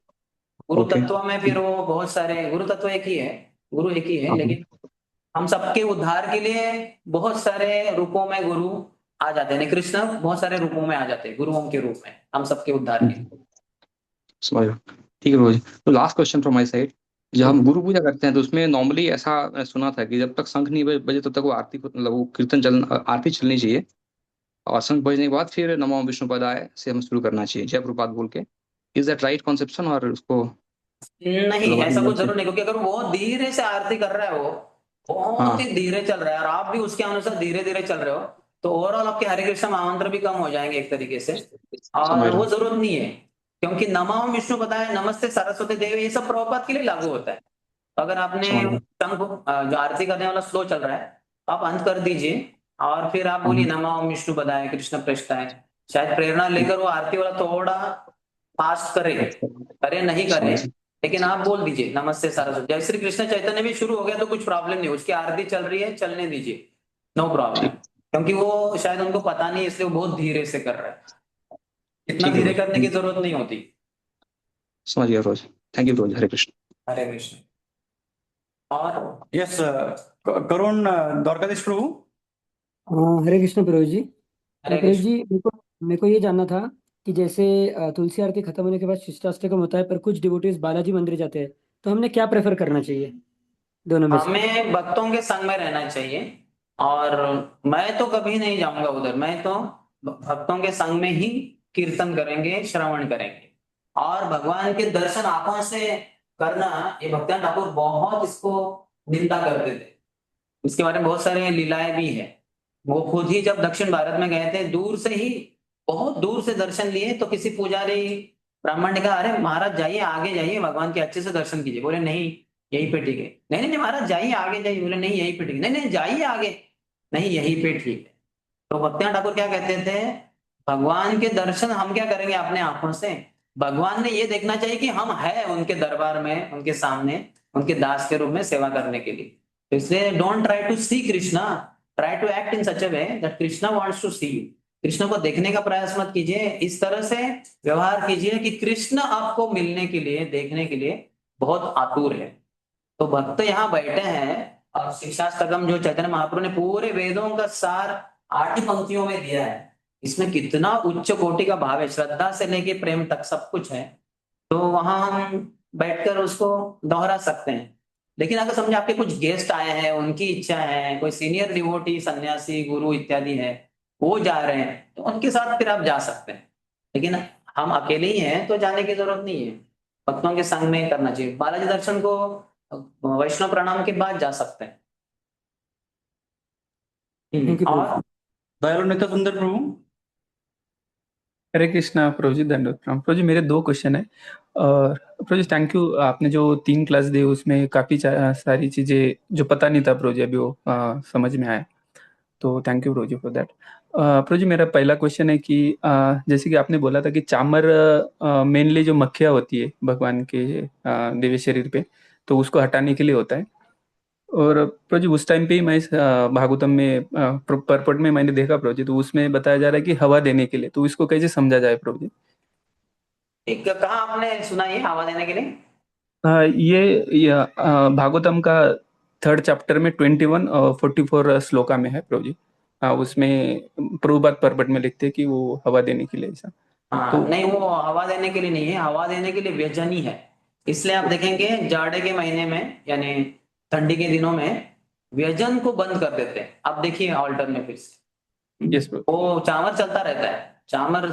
गुरु ओके, तत्व में फिर वो बहुत सारे, गुरु तत्व एक ही है, गुरु एक ही है, लेकिन हम सबके उद्धार के लिए बहुत सारे रूपों में गुरु आ जाते हैं। कृष्ण बहुत सारे रूपों में आ जाते हैं गुरुओं के रूप में हम सबके उद्धार के लिए। समझ रहा हूँ। ठीक है रोज, तो last question from my side, जब हम गुरु पूजा करते हैं तो उसमें नॉर्मली ऐसा मैंने सुना था कि जब तक शंख नहीं बजे तब तक वो आरती मतलब वो कीर्तन आरती चलनी चाहिए, और शंख बजने के बाद फिर नमो विष्णुपदाय से हम शुरू करना चाहिए जय प्रपात बोल के। इज दैट राइट कॉन्सेप्शन और उसको नहीं, मतलब ऐसा हमारी कुछ लाइफ से? जरूर नहीं, क्योंकि अगर वो धीरे से आरती कर रहा है, वो बहुत हाँ ही धीरे चल रहा है और आप भी उसके अनुसार धीरे धीरे चल रहे हो, तो ओवरऑल आपके हरे कृष्ण महामंत्र भी कम हो जाएंगे एक तरीके से। समझ और रहा वो हूँ। जरूरत नहीं है, क्योंकि नमो विष्णु बताया, नमस्ते सरस्वती देवी, ये सब प्रभुपाद के लिए लागू होता है। तो अगर आपने समझ रहा हूँ। शंख जो आरती करने वाला स्लो चल रहा है, तो आप अंत कर दीजिए, और फिर आप बोलिए नमो विष्णु पदाय कृष्ण पृष्ठाय, शायद प्रेरणा लेकर वो आरती वाला थोड़ा फास्ट करे, करे नहीं करे, लेकिन आप बोल दीजिए नमस्ते सरस्वती, जय श्री कृष्ण चैतन्य भी शुरू हो गया तो कुछ प्रॉब्लम नहीं, उसकी आरती चल रही है चलने दीजिए, नो प्रॉब्लम, क्योंकि वो शायद उनको पता नहीं इसलिए वो बहुत धीरे से कर रहा है, इतना ठीक है धीरे प्रभु। करने की जरूरत नहीं होती। समझ गया प्रभु। थैंक यू प्रभु। हरे कृष्ण। हरे कृष्ण। और यस करुण द्वारकाधीश प्रभु। हरे कृष्ण प्रभु जी। हरे प्रभु कृष्ण। जी, मेरे को ये जानना था कि जैसे तुलसी आरती खत्म होने के बाद शिष्टाष्टकम होता है, पर कुछ डिवोटीज बालाजी मंदिर जाते हैं, तो हमने क्या प्रेफर करना चाहिए दोनों में से? हमें भक्तों के संग में रहना चाहिए, और मैं तो कभी नहीं जाऊंगा उधर, मैं तो भक्तों के संग में ही कीर्तन करेंगे, श्रवण करेंगे, और भगवान के दर्शन आंखों से करना, ये भक्तन ठाकुर बहुत इसको निंदा करते थे, इसके बारे में बहुत सारे लीलाएं भी है। वो खुद ही जब दक्षिण भारत में गए थे, दूर से ही, बहुत दूर से दर्शन लिए, तो किसी पुजारी ब्राह्मण ने कहा अरे महाराज जाइए आगे जाइए, भगवान के अच्छे से दर्शन कीजिए, बोले नहीं यहीं पे ठीक है, नहीं नहीं नहीं महाराज जाइए आगे जाइए, बोले नहीं यहीं पे ठीक है, नहीं नहीं जाइए आगे, नहीं यहीं पे ठीक है। तो भक्तियान ठाकुर क्या कहते थे, भगवान के दर्शन हम क्या करेंगे अपने आंखों से, भगवान ने ये देखना चाहिए कि हम है उनके दरबार में, उनके सामने, उनके दास के रूप में सेवा करने के लिए। तो इसलिए don't try to see Krishna, try to act in such a way that Krishna wants to see you. Krishna को देखने का प्रयास मत कीजिए, इस तरह से व्यवहार कीजिए कि कृष्ण आपको मिलने के लिए, देखने के लिए बहुत आतुर है। तो भक्त यहाँ बैठे हैं, और शिक्षाष्टकम जो चैतन्य महाप्रभु ने पूरे वेदों का सार 8 ही पंक्तियों में दिया है, इसमें कितना उच्च कोटि का भाव है, श्रद्धा से लेके प्रेम तक सब कुछ है, तो वहां हम बैठकर उसको दोहरा सकते हैं। लेकिन अगर समझे आपके कुछ गेस्ट आए हैं, उनकी इच्छा है, कोई सीनियर डिवोटी सन्यासी गुरु इत्यादि है, वो जा रहे हैं, तो उनके साथ फिर आप जा सकते हैं, लेकिन हम अकेले ही हैं तो जाने की जरूरत नहीं है, भक्तों के संग में करना चाहिए। बालाजी दर्शन को वैष्णव प्रणाम के बाद जा सकते हैं। थैंक यू प्रभु। और दयालु नित्य सुंदर प्रभु। हरे कृष्णा प्रभु जी, दंडवत प्रणाम प्रभु जी। मेरे 2 क्वेश्चन है, और प्रभु जी थैंक यू, आपने जो 3 क्लास दी उसमें काफ़ी सारी चीज़ें जो पता नहीं था प्रभु जी, अभी वो समझ में आया, तो thank you Prabhu ji for that. Prabhu ji मेरा पहला क्वेश्चन है कि जैसे कि आपने बोला था कि चामर मेनली जो मक्खियाँ होती है भगवान के दिव्य शरीर पे, तो उसको हटाने के लिए होता है, और प्रभु जी उस टाइम पे ही मैं भागवतम में परपट में मैंने देखा प्रभु जी, तो उसमें बताया जा रहा है कि हवा देने के लिए, तो इसको कैसे समझा जाए प्रभु जी? एक कहा आपने सुना ये हवा देने के लिए? ये भागवतम का 3rd चैप्टर में 21 और 44 श्लोका में है प्रभु जी। उसमें प्रभुपाद परपट में लिखते हैं कि वो हवा देने के लिए ऐसा। हाँ, तो नहीं वो हवा देने के लिए नहीं है, हवा देने के लिए व्यजन ही है। इसलिए आप देखेंगे जाड़े के महीने में, यानी ठंडी के दिनों में व्यजन को बंद कर देते हैं। आप देखिए ऑल्टर में फिर से यस प्रभु। वो चामर चलता रहता है, चामर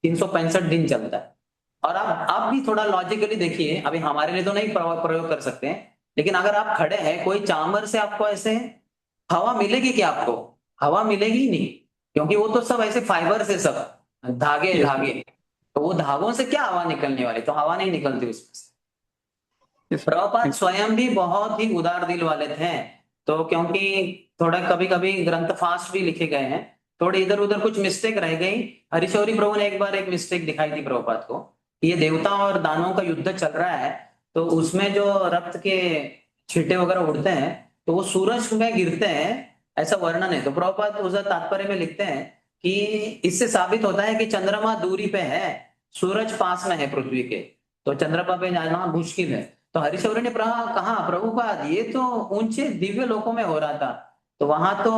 365 दिन चलता है। और आप भी थोड़ा लॉजिकली देखिए, अभी हमारे लिए तो नहीं प्रयोग कर सकते हैं, लेकिन अगर आप खड़े हैं, कोई चामर से आपको ऐसे हवा मिलेगी क्या? आपको हवा मिलेगी ही नहीं, क्योंकि वो तो सब ऐसे फाइबर से, सब धागे Yes, धागे, तो वो धागों से क्या हवा निकलने वाली, तो हवा नहीं निकलती उसमें से। yes, प्रभुपाद स्वयं भी बहुत ही उदार दिल वाले थे, तो क्योंकि थोड़ा कभी कभी ग्रंथ फास्ट भी लिखे गए हैं, थोड़ी इधर उधर कुछ मिस्टेक रह गई। हरिशौरी प्रभु ने एक बार एक मिस्टेक दिखाई थी प्रभुपाद को, कि ये देवता और दानवों का युद्ध चल रहा है, तो उसमें जो रक्त के छींटे वगैरह उड़ते हैं, तो वो सूरज में गिरते हैं, ऐसा वर्णन है। तो प्रभुपाद उस तात्पर्य में लिखते हैं कि इससे साबित होता है कि चंद्रमा दूरी पे है, सूरज पास में है पृथ्वी के, तो चंद्रमा पे जाना मुश्किल है। तो हरिशौरी ने कहा प्रभुपाद ये तो ऊंचे दिव्य लोकों में हो रहा था, तो वहां तो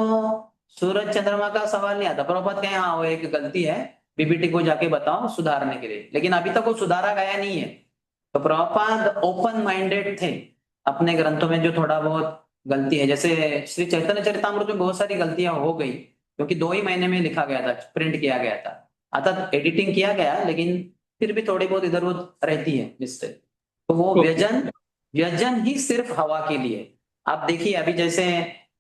सूरज चंद्रमा का सवाल नहीं आता। प्रभुपाद कहे हाँ वो एक गलती है, बीबीटी को जाके बताओ सुधारने के लिए, लेकिन अभी तक वो सुधारा गया नहीं है। तो प्रभुपाद ओपन माइंडेड थे, अपने ग्रंथों में जो थोड़ा बहुत गलती है, जैसे श्री चैतन्य चरितामृत में बहुत सारी गलतियां हो गई, क्योंकि 2 ही महीने में लिखा गया था, प्रिंट किया गया था, अर्थात एडिटिंग किया गया, लेकिन फिर भी थोड़ी बहुत इधर उधर रहती है मिस्टेक। तो वो व्यजन व्यजन ही सिर्फ हवा के लिए। आप देखिए अभी जैसे,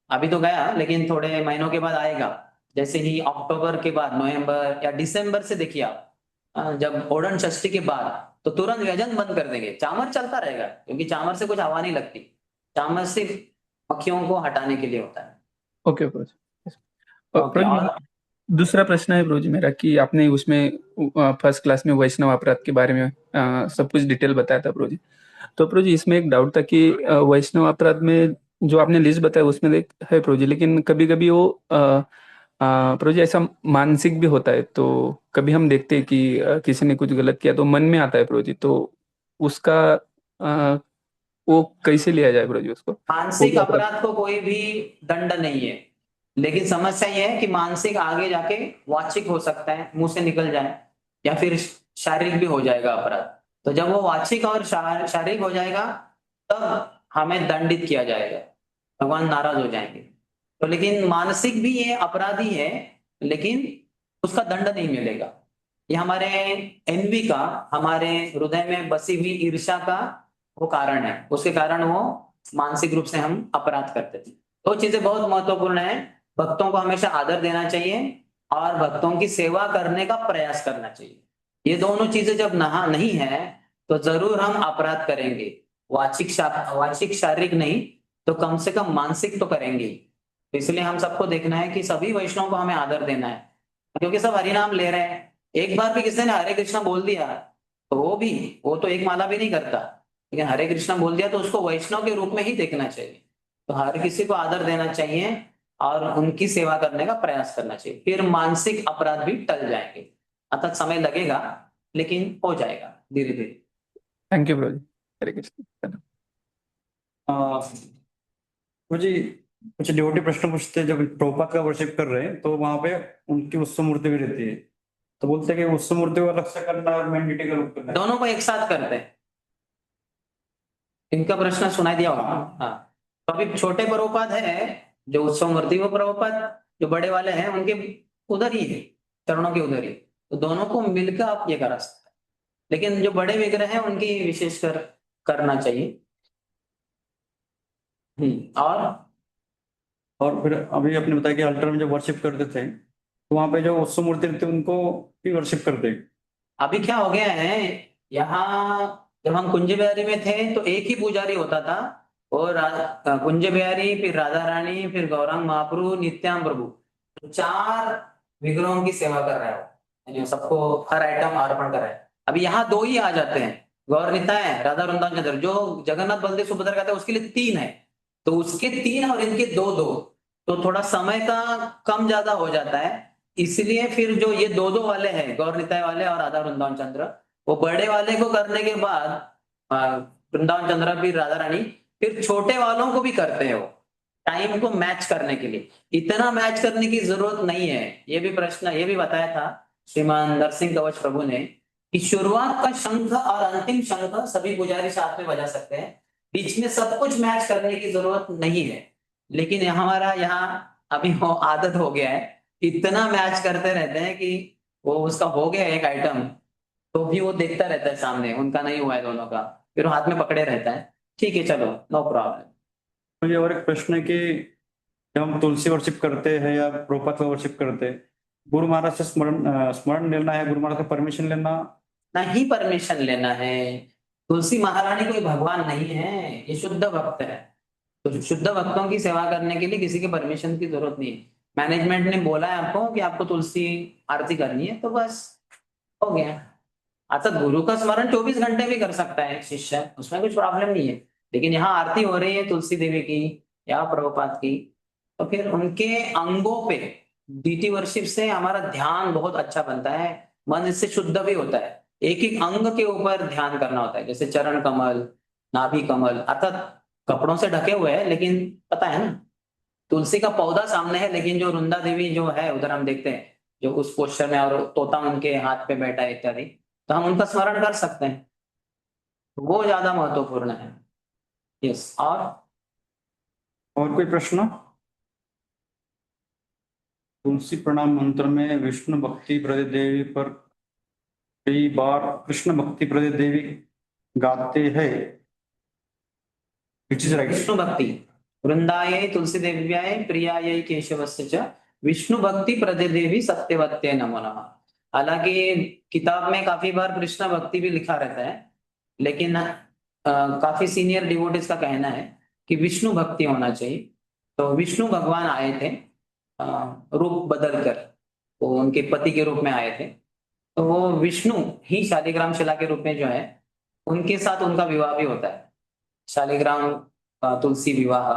अभी तो गया लेकिन थोड़े महीनों के बाद आएगा, जैसे ही अक्टूबर के बाद, नवंबर या दिसंबर से देखिए आप, जब ओणम षष्ठी के बाद, तो तुरंत व्यजन बंद कर देंगे, चामर चलता रहेगा, क्योंकि चामर से कुछ हवा नहीं लगती, चामर सिर्फ मक्खियों को हटाने के लिए होता है। ओके प्रभु जी। ओके, प्रभु और दूसरा प्रश्न है प्रभु जी मेरा कि आपने उसमें फर्स्ट क्लास में वैष्णव अपराध के बारे में सब कुछ डिटेल बताया था प्रभु जी। तो प्रभु जी इसमें एक डाउट था कि वैष्णव अपराध में जो आपने लिस्ट बताया उसमें है प्रभु जी, लेकिन कभी कभी वो प्रभु जी ऐसा मानसिक भी होता है। तो कभी हम देखते हैं कि किसी ने कुछ गलत किया तो मन में आता है प्रभु जी, तो उसका वो कैसे लिया जाए प्रभु जी उसको? वो मानसिक भी अपराध। अपराध को कोई भी दंड नहीं है, लेकिन समस्या यह है कि मानसिक आगे जाके वाचिक हो सकता है, मुंह से निकल जाए, या फिर शारीरिक भी हो जाएगा अपराध। तो जब वो वाचिक और शारीरिक हो जाएगा तब हमें दंडित किया जाएगा, भगवान नाराज हो जाएंगे। तो लेकिन मानसिक भी ये अपराधी है, लेकिन उसका दंड नहीं मिलेगा। ये हमारे एनवी का, हमारे हृदय में बसी हुई ईर्ष्या का वो कारण है, उसके कारण वो मानसिक रूप से हम अपराध करते थे। तो चीजें बहुत महत्वपूर्ण है, भक्तों को हमेशा आदर देना चाहिए और भक्तों की सेवा करने का प्रयास करना चाहिए। ये दोनों चीजें जब नहा नहीं है तो जरूर हम अपराध करेंगे, वाचिक शारीरिक नहीं तो कम से कम मानसिक तो करेंगे। तो इसलिए हम सबको देखना है कि सभी वैष्णव को हमें आदर देना है, क्योंकि सब हरिनाम ले रहे हैं। एक बार भी किसी ने हरे कृष्णा बोल दिया तो वो तो एक माला भी नहीं करता, लेकिन हरे कृष्णा बोल दिया तो उसको वैष्णव के रूप में ही देखना चाहिए। तो हर किसी को आदर देना चाहिए और उनकी सेवा करने का प्रयास करना चाहिए, फिर मानसिक अपराध भी टल जाएंगे। अतः समय लगेगा लेकिन हो जाएगा धीरे धीरे। थैंक यू प्रभु जी। हरे कृष्ण। मुझे कुछ डिवोटी प्रश्न पूछते हैं, जब प्रभुपाद का वर्शिप कर रहे हैं तो वहां पे उनकी उत्सव मूर्ति भी रहती है, तो बोलते हैं कि उत्सव मूर्ति को अलग से करना और मेन डिटी का रूप करना है। दोनों को एक साथ करते हैं। इनका प्रश्न सुनाई दिया होगा। हाँ, तो अभी छोटे प्रभुपाद है जो उत्सव मूर्ति, वो प्रभुपाद जो बड़े वाले हैं उनके उधर ही है, चरणों के उधर ही, तो दोनों को मिलकर आप ये करा सकते हैं। लेकिन जो बड़े विग्रह हैं उनकी विशेषकर करना चाहिए। और फिर अभी आपने बताया कि अल्टर में जब वर्शिप करते थे तो वहां पे जो उत्सव मूर्ति रहती है उनको भी वर्शिप करते हैं। अभी क्या हो गया है, यहाँ जब हम कुंज बिहारी में थे तो एक ही पुजारी होता था, और कुंज बिहारी, फिर राधा रानी, फिर गौरांग महाप्रभु, नित्याम प्रभु, तो 4 विग्रहों की सेवा कर रहा है वो, यानी सबको हर आइटम अर्पण कर रहा है। अभी यहाँ 2 ही आ जाते हैं, गौर निताय, राधा वृंदावन चंद्र। जो जगन्नाथ बलदेव सुभद्रा कहते हैं उसके लिए 3 है, तो उसके 3 और इनके 2-2, तो थोड़ा समय का कम ज्यादा हो जाता है। इसलिए फिर जो ये 2-2 वाले हैं, गौर निताय वाले और राधा वृंदावन चंद्र, वो बड़े वाले को करने के बाद वृंदावन चंद्र फिर राधा रानी, फिर छोटे वालों को भी करते हैं वो, टाइम को मैच करने के लिए। इतना मैच करने की जरूरत नहीं है। ये भी बताया था श्रीमान नरसिंह कवच प्रभु ने कि शुरुआत का शंख और अंतिम शंख सभी पुजारी साथ में बजा सकते हैं, बीच में सब कुछ मैच करने की जरूरत नहीं है। लेकिन हमारा यहाँ अभी वो आदत हो गया है, इतना मैच करते रहते हैं कि वो उसका हो गया एक आइटम तो भी वो देखता रहता है सामने, उनका नहीं हुआ है दोनों का, फिर वो हाथ में पकड़े रहता है। ठीक है, चलो, नो प्रॉब्लम। मुझे और एक प्रश्न है कि जब हम तुलसी वर्शिप करते हैं या प्रभुपाद का वर्शिप करते हैं, गुरु महाराज से स्मरण लेना है, गुरु महाराज से परमिशन लेना? नहीं परमिशन लेना है। तुलसी महारानी कोई भगवान नहीं है, ये शुद्ध भक्त है। तो शुद्ध भक्तों की सेवा करने के लिए किसी के परमिशन की जरूरत नहीं है। मैनेजमेंट ने बोला है आपको कि आपको तुलसी आरती करनी है तो बस हो गया। अच्छा, गुरु का स्मरण 24 घंटे भी कर सकता है शिष्य, उसमें कुछ प्रॉब्लम नहीं है। लेकिन यहाँ आरती हो रही है तुलसी देवी की या प्रभुपाद की, तो फिर उनके अंगों पे डीटी वर्शिप से हमारा ध्यान बहुत अच्छा बनता है, मन इससे शुद्ध भी होता है। एक एक अंग के ऊपर ध्यान करना होता है, जैसे चरण कमल, नाभि कमल, अर्थात कपड़ों से ढके हुए हैं लेकिन पता है ना, तुलसी का पौधा सामने है, लेकिन जो वृंदा देवी जो है उधर हम देखते हैं जो उस पोस्टर में, और तोता उनके हाथ पे बैठा है इत्यादि, तो हम उनका स्मरण कर सकते हैं, वो ज्यादा महत्वपूर्ण है। यस, और कोई प्रश्न? तुलसी प्रणाम मंत्र में विष्णु भक्ति प्रदे देवी पर कई बार कृष्ण भक्ति प्रदे देवी गाते हैं, which is right? विष्णु भक्ति वृंदाय तुलसी देव्याय प्रियाय केशवस्य च विष्णु भक्ति प्रदे देवी सत्यवत्ते नमो नमः। हालांकि किताब में काफी बार कृष्ण भक्ति भी लिखा रहता है, लेकिन काफी सीनियर डिवोटीज का कहना है कि विष्णु भक्ति होना चाहिए। तो विष्णु भगवान आए थे रूप बदल कर वो उनके पति के रूप में आए थे, तो वो विष्णु ही शालिग्राम शिला के रूप में जो है उनके साथ उनका विवाह भी होता है, शालिग्राम तुलसी विवाह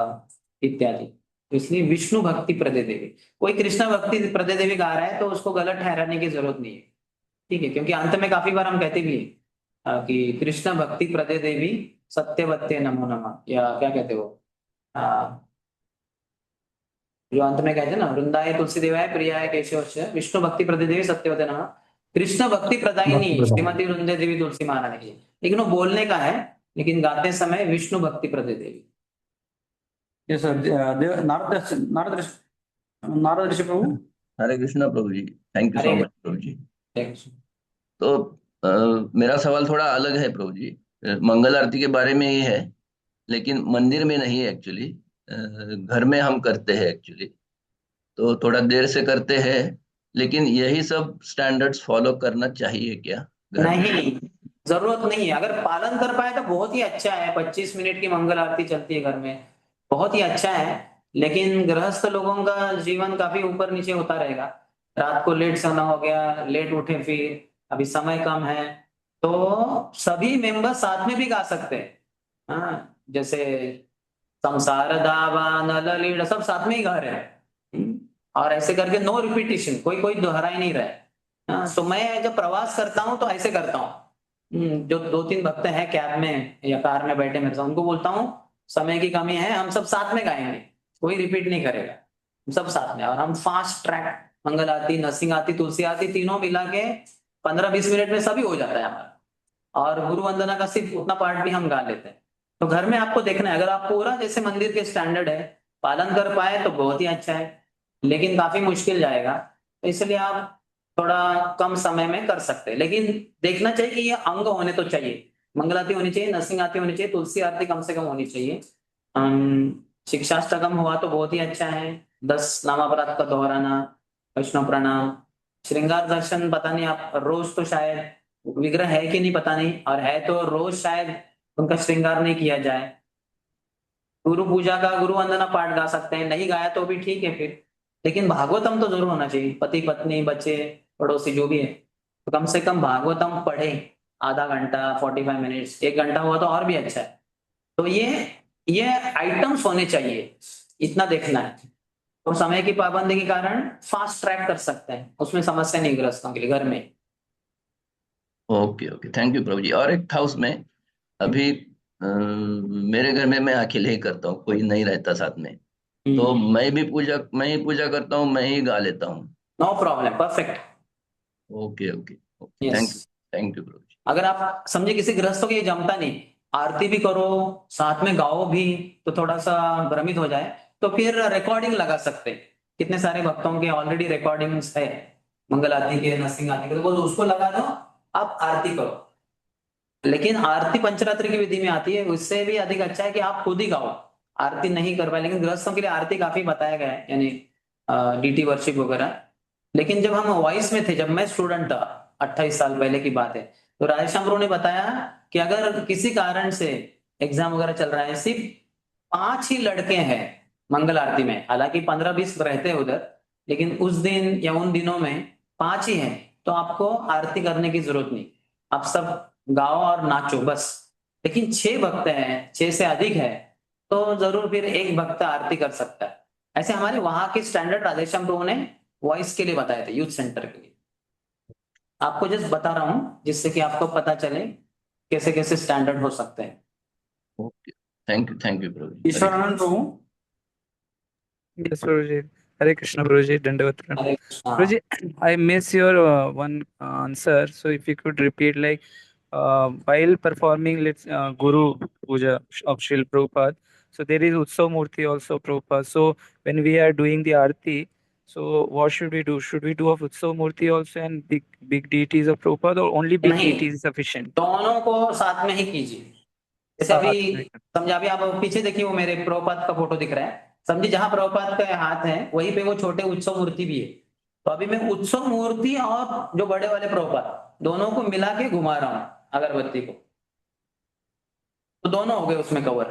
इत्यादि। तो इसलिए विष्णु भक्ति प्रदे देवी, कोई कृष्ण भक्ति प्रदे देवी गा रहा है तो उसको गलत ठहराने की जरूरत नहीं है, ठीक है, क्योंकि अंत में काफी बार हम कहते भी हैं कि कृष्ण भक्ति प्रदे देवी सत्यवत्ते नमो नमः, या क्या कहते हो, जो अंत में कहते हैं ना, वृंदाय तुलसी देवाय प्रियाय केशवस्य विष्णु भक्ति प्रदे देवी सत्यवते नमः, कृष्ण भक्ति प्रदायिनी श्रीमती वृंदे देवी तुलसी महारानी की, लेकिन वो बोलने का है, लेकिन गाते समय विष्णु भक्ति प्रदे देवी। ये sir Narad Rishi Prabhu. Hare Krishna Prabhu ji, thank you so Hare much Prabhu ji. Krishna. तो मेरा सवाल थोड़ा अलग है प्रभु जी, मंगल आरती के बारे में ही है, लेकिन मंदिर में नहीं है एक्चुअली, घर में हम करते हैं एक्चुअली, तो थोड़ा देर से करते हैं, लेकिन यही सब स्टैंडर्ड्स फॉलो करना चाहिए क्या घर में? नहीं, जरूरत नहीं है, अगर पालन कर पाए तो बहुत ही अच्छा है, 25 मिनट की मंगल आरती चलती है घर में, बहुत ही अच्छा है, लेकिन गृहस्थ लोगों का जीवन काफी ऊपर नीचे होता रहेगा, रात को लेट सोना हो गया, लेट उठे, फिर अभी समय कम है, तो सभी मेंबर साथ में भी गा सकते हैं। हाँ, जैसे संसार दावा नल लीड सब साथ में ही गा रहे हैं, और ऐसे करके नो रिपीटिशन, कोई कोई दोहरा ही नहीं रहा है। हाँ, तो मैं जब प्रवास करता हूँ तो ऐसे करता हूँ, जो 2-3 भक्त हैं कैब में या कार में बैठे मेरे साथ, उनको बोलता हूँ समय की कमी है, हम सब साथ में गाएंगे, कोई रिपीट नहीं करेगा, हम सब साथ में, और हम फास्ट ट्रैक मंगल आरती, नरसिंह आरती, तुलसी आरती तीनों मिला के 15-20 मिनट में सभी हो जाता है हमारा, और गुरु वंदना का सिर्फ उतना पार्ट भी हम गा लेते हैं। तो घर में आपको देखना है, अगर आप पूरा जैसे मंदिर के स्टैंडर्ड है पालन कर पाए तो बहुत ही अच्छा है, लेकिन काफी मुश्किल जाएगा, तो इसलिए आप थोड़ा कम समय में कर सकते हैं, लेकिन देखना चाहिए कि ये अंग होने तो चाहिए, मंगल आरती होनी चाहिए, नरसिंह आरती होनी चाहिए, तुलसी आरती कम से कम होनी चाहिए, शिक्षाष्टकम हुआ तो बहुत ही अच्छा है, 10 नामापराध का दोहराना, वैष्णव प्रणाम, श्रृंगार दर्शन पता नहीं आप रोज तो शायद विग्रह है कि नहीं पता नहीं, और है तो रोज शायद उनका श्रृंगार नहीं किया जाए, गुरु पूजा का गुरु वंदना पाठ गा सकते हैं, नहीं गाया तो भी ठीक है फिर, लेकिन भागवतम तो जरूर होना चाहिए, पति पत्नी बच्चे पड़ोसी जो भी है, तो कम से कम भागवतम पढ़े, आधा घंटा 45 मिनट्स 1 घंटा हुआ तो और भी अच्छा है, तो ये आइटम्स होने चाहिए, इतना देखना है, तो समय की पाबंदी के कारण फास्ट ट्रैक कर सकते हैं, उसमें समस्या नहीं ग्रस्तों के लिए घर में। Okay okay, thank you Prabhu जी। और एक था उसमें, अभी मेरे घर में मैं अकेले ही करता हूँ, कोई नहीं रहता साथ में, तो मैं ही पूजा करता हूँ, मैं ही गा लेता हूँ। No problem, perfect. Okay okay okay, thank you Prabhu ji. अगर आप समझे किसी गृहस्थों के ये जमता नहीं, आरती भी करो साथ में गाओ भी, तो थोड़ा सा भ्रमित हो जाए, तो फिर रिकॉर्डिंग लगा सकते हैं, कितने सारे भक्तों के ऑलरेडी रिकॉर्डिंग्स है मंगल आरती के, नरसिंह आरती के, तो बोलो उसको लगा दो, आप आरती करो, लेकिन आरती पंचरात्रि की विधि में आती है, उससे भी अधिक अच्छा है कि आप खुद ही गाओ, आरती नहीं कर पाए, लेकिन गृहस्थों के लिए आरती काफी बताया गया है, यानी डीटी वर्शिप वगैरह, लेकिन जब हम वॉइस में थे, जब मैं स्टूडेंट था 28 साल पहले की बात है, तो राधेश्याम प्रभु ने बताया कि अगर किसी कारण से एग्जाम वगैरह चल रहा है, सिर्फ 5 ही लड़के हैं मंगल आरती में, हालांकि 15-20 रहते हैं उधर, लेकिन उस दिन या उन दिनों में 5 ही हैं, तो आपको आरती करने की जरूरत नहीं, आप सब गाओ और नाचो बस, लेकिन 6 भक्त हैं, 6 से अधिक है, तो जरूर फिर एक भक्त आरती कर सकता है, ऐसे हमारे वहां के स्टैंडर्ड राधेश्याम प्रभु ने वॉइस के लिए बताए थे, यूथ सेंटर के लिए, आपको जस्ट बता रहा हूं जिससे कि आपको पता चले कैसे कैसे स्टैंडर्ड हो सकते हैं। Okay, thank you Prabhu ji. Ishwaranand Prabhu. Yes, Prabhuji. Hare Krishna, Prabhuji. Dandavat pranam. Hare Krishna. Prabhuji, I miss your one answer. So if you could repeat, like while performing, let's Guru Puja of Srila Prabhupada. So there is Utsav Murti also Prabhupada. So when we are doing the Aarti, so what should we do? Should we do of Utsav Murti also and big deities of Prabhupada, or only big नहीं, deities is sufficient? दोनों को साथ में ही कीजिए, जैसे अभी समझा, अभी आप पीछे देखिए, वो मेरे प्रभुपाद का फोटो दिख रहा है, समझिए जहां प्रभुपाद का हाथ है वहीं पे वो छोटे उत्सव मूर्ति भी है, तो अभी मैं उत्सव मूर्ति और जो बड़े वाले प्रभुपाद दोनों को मिला के घुमा रहा हूं अगरबत्ती को, तो दोनों हो गए उसमें कवर,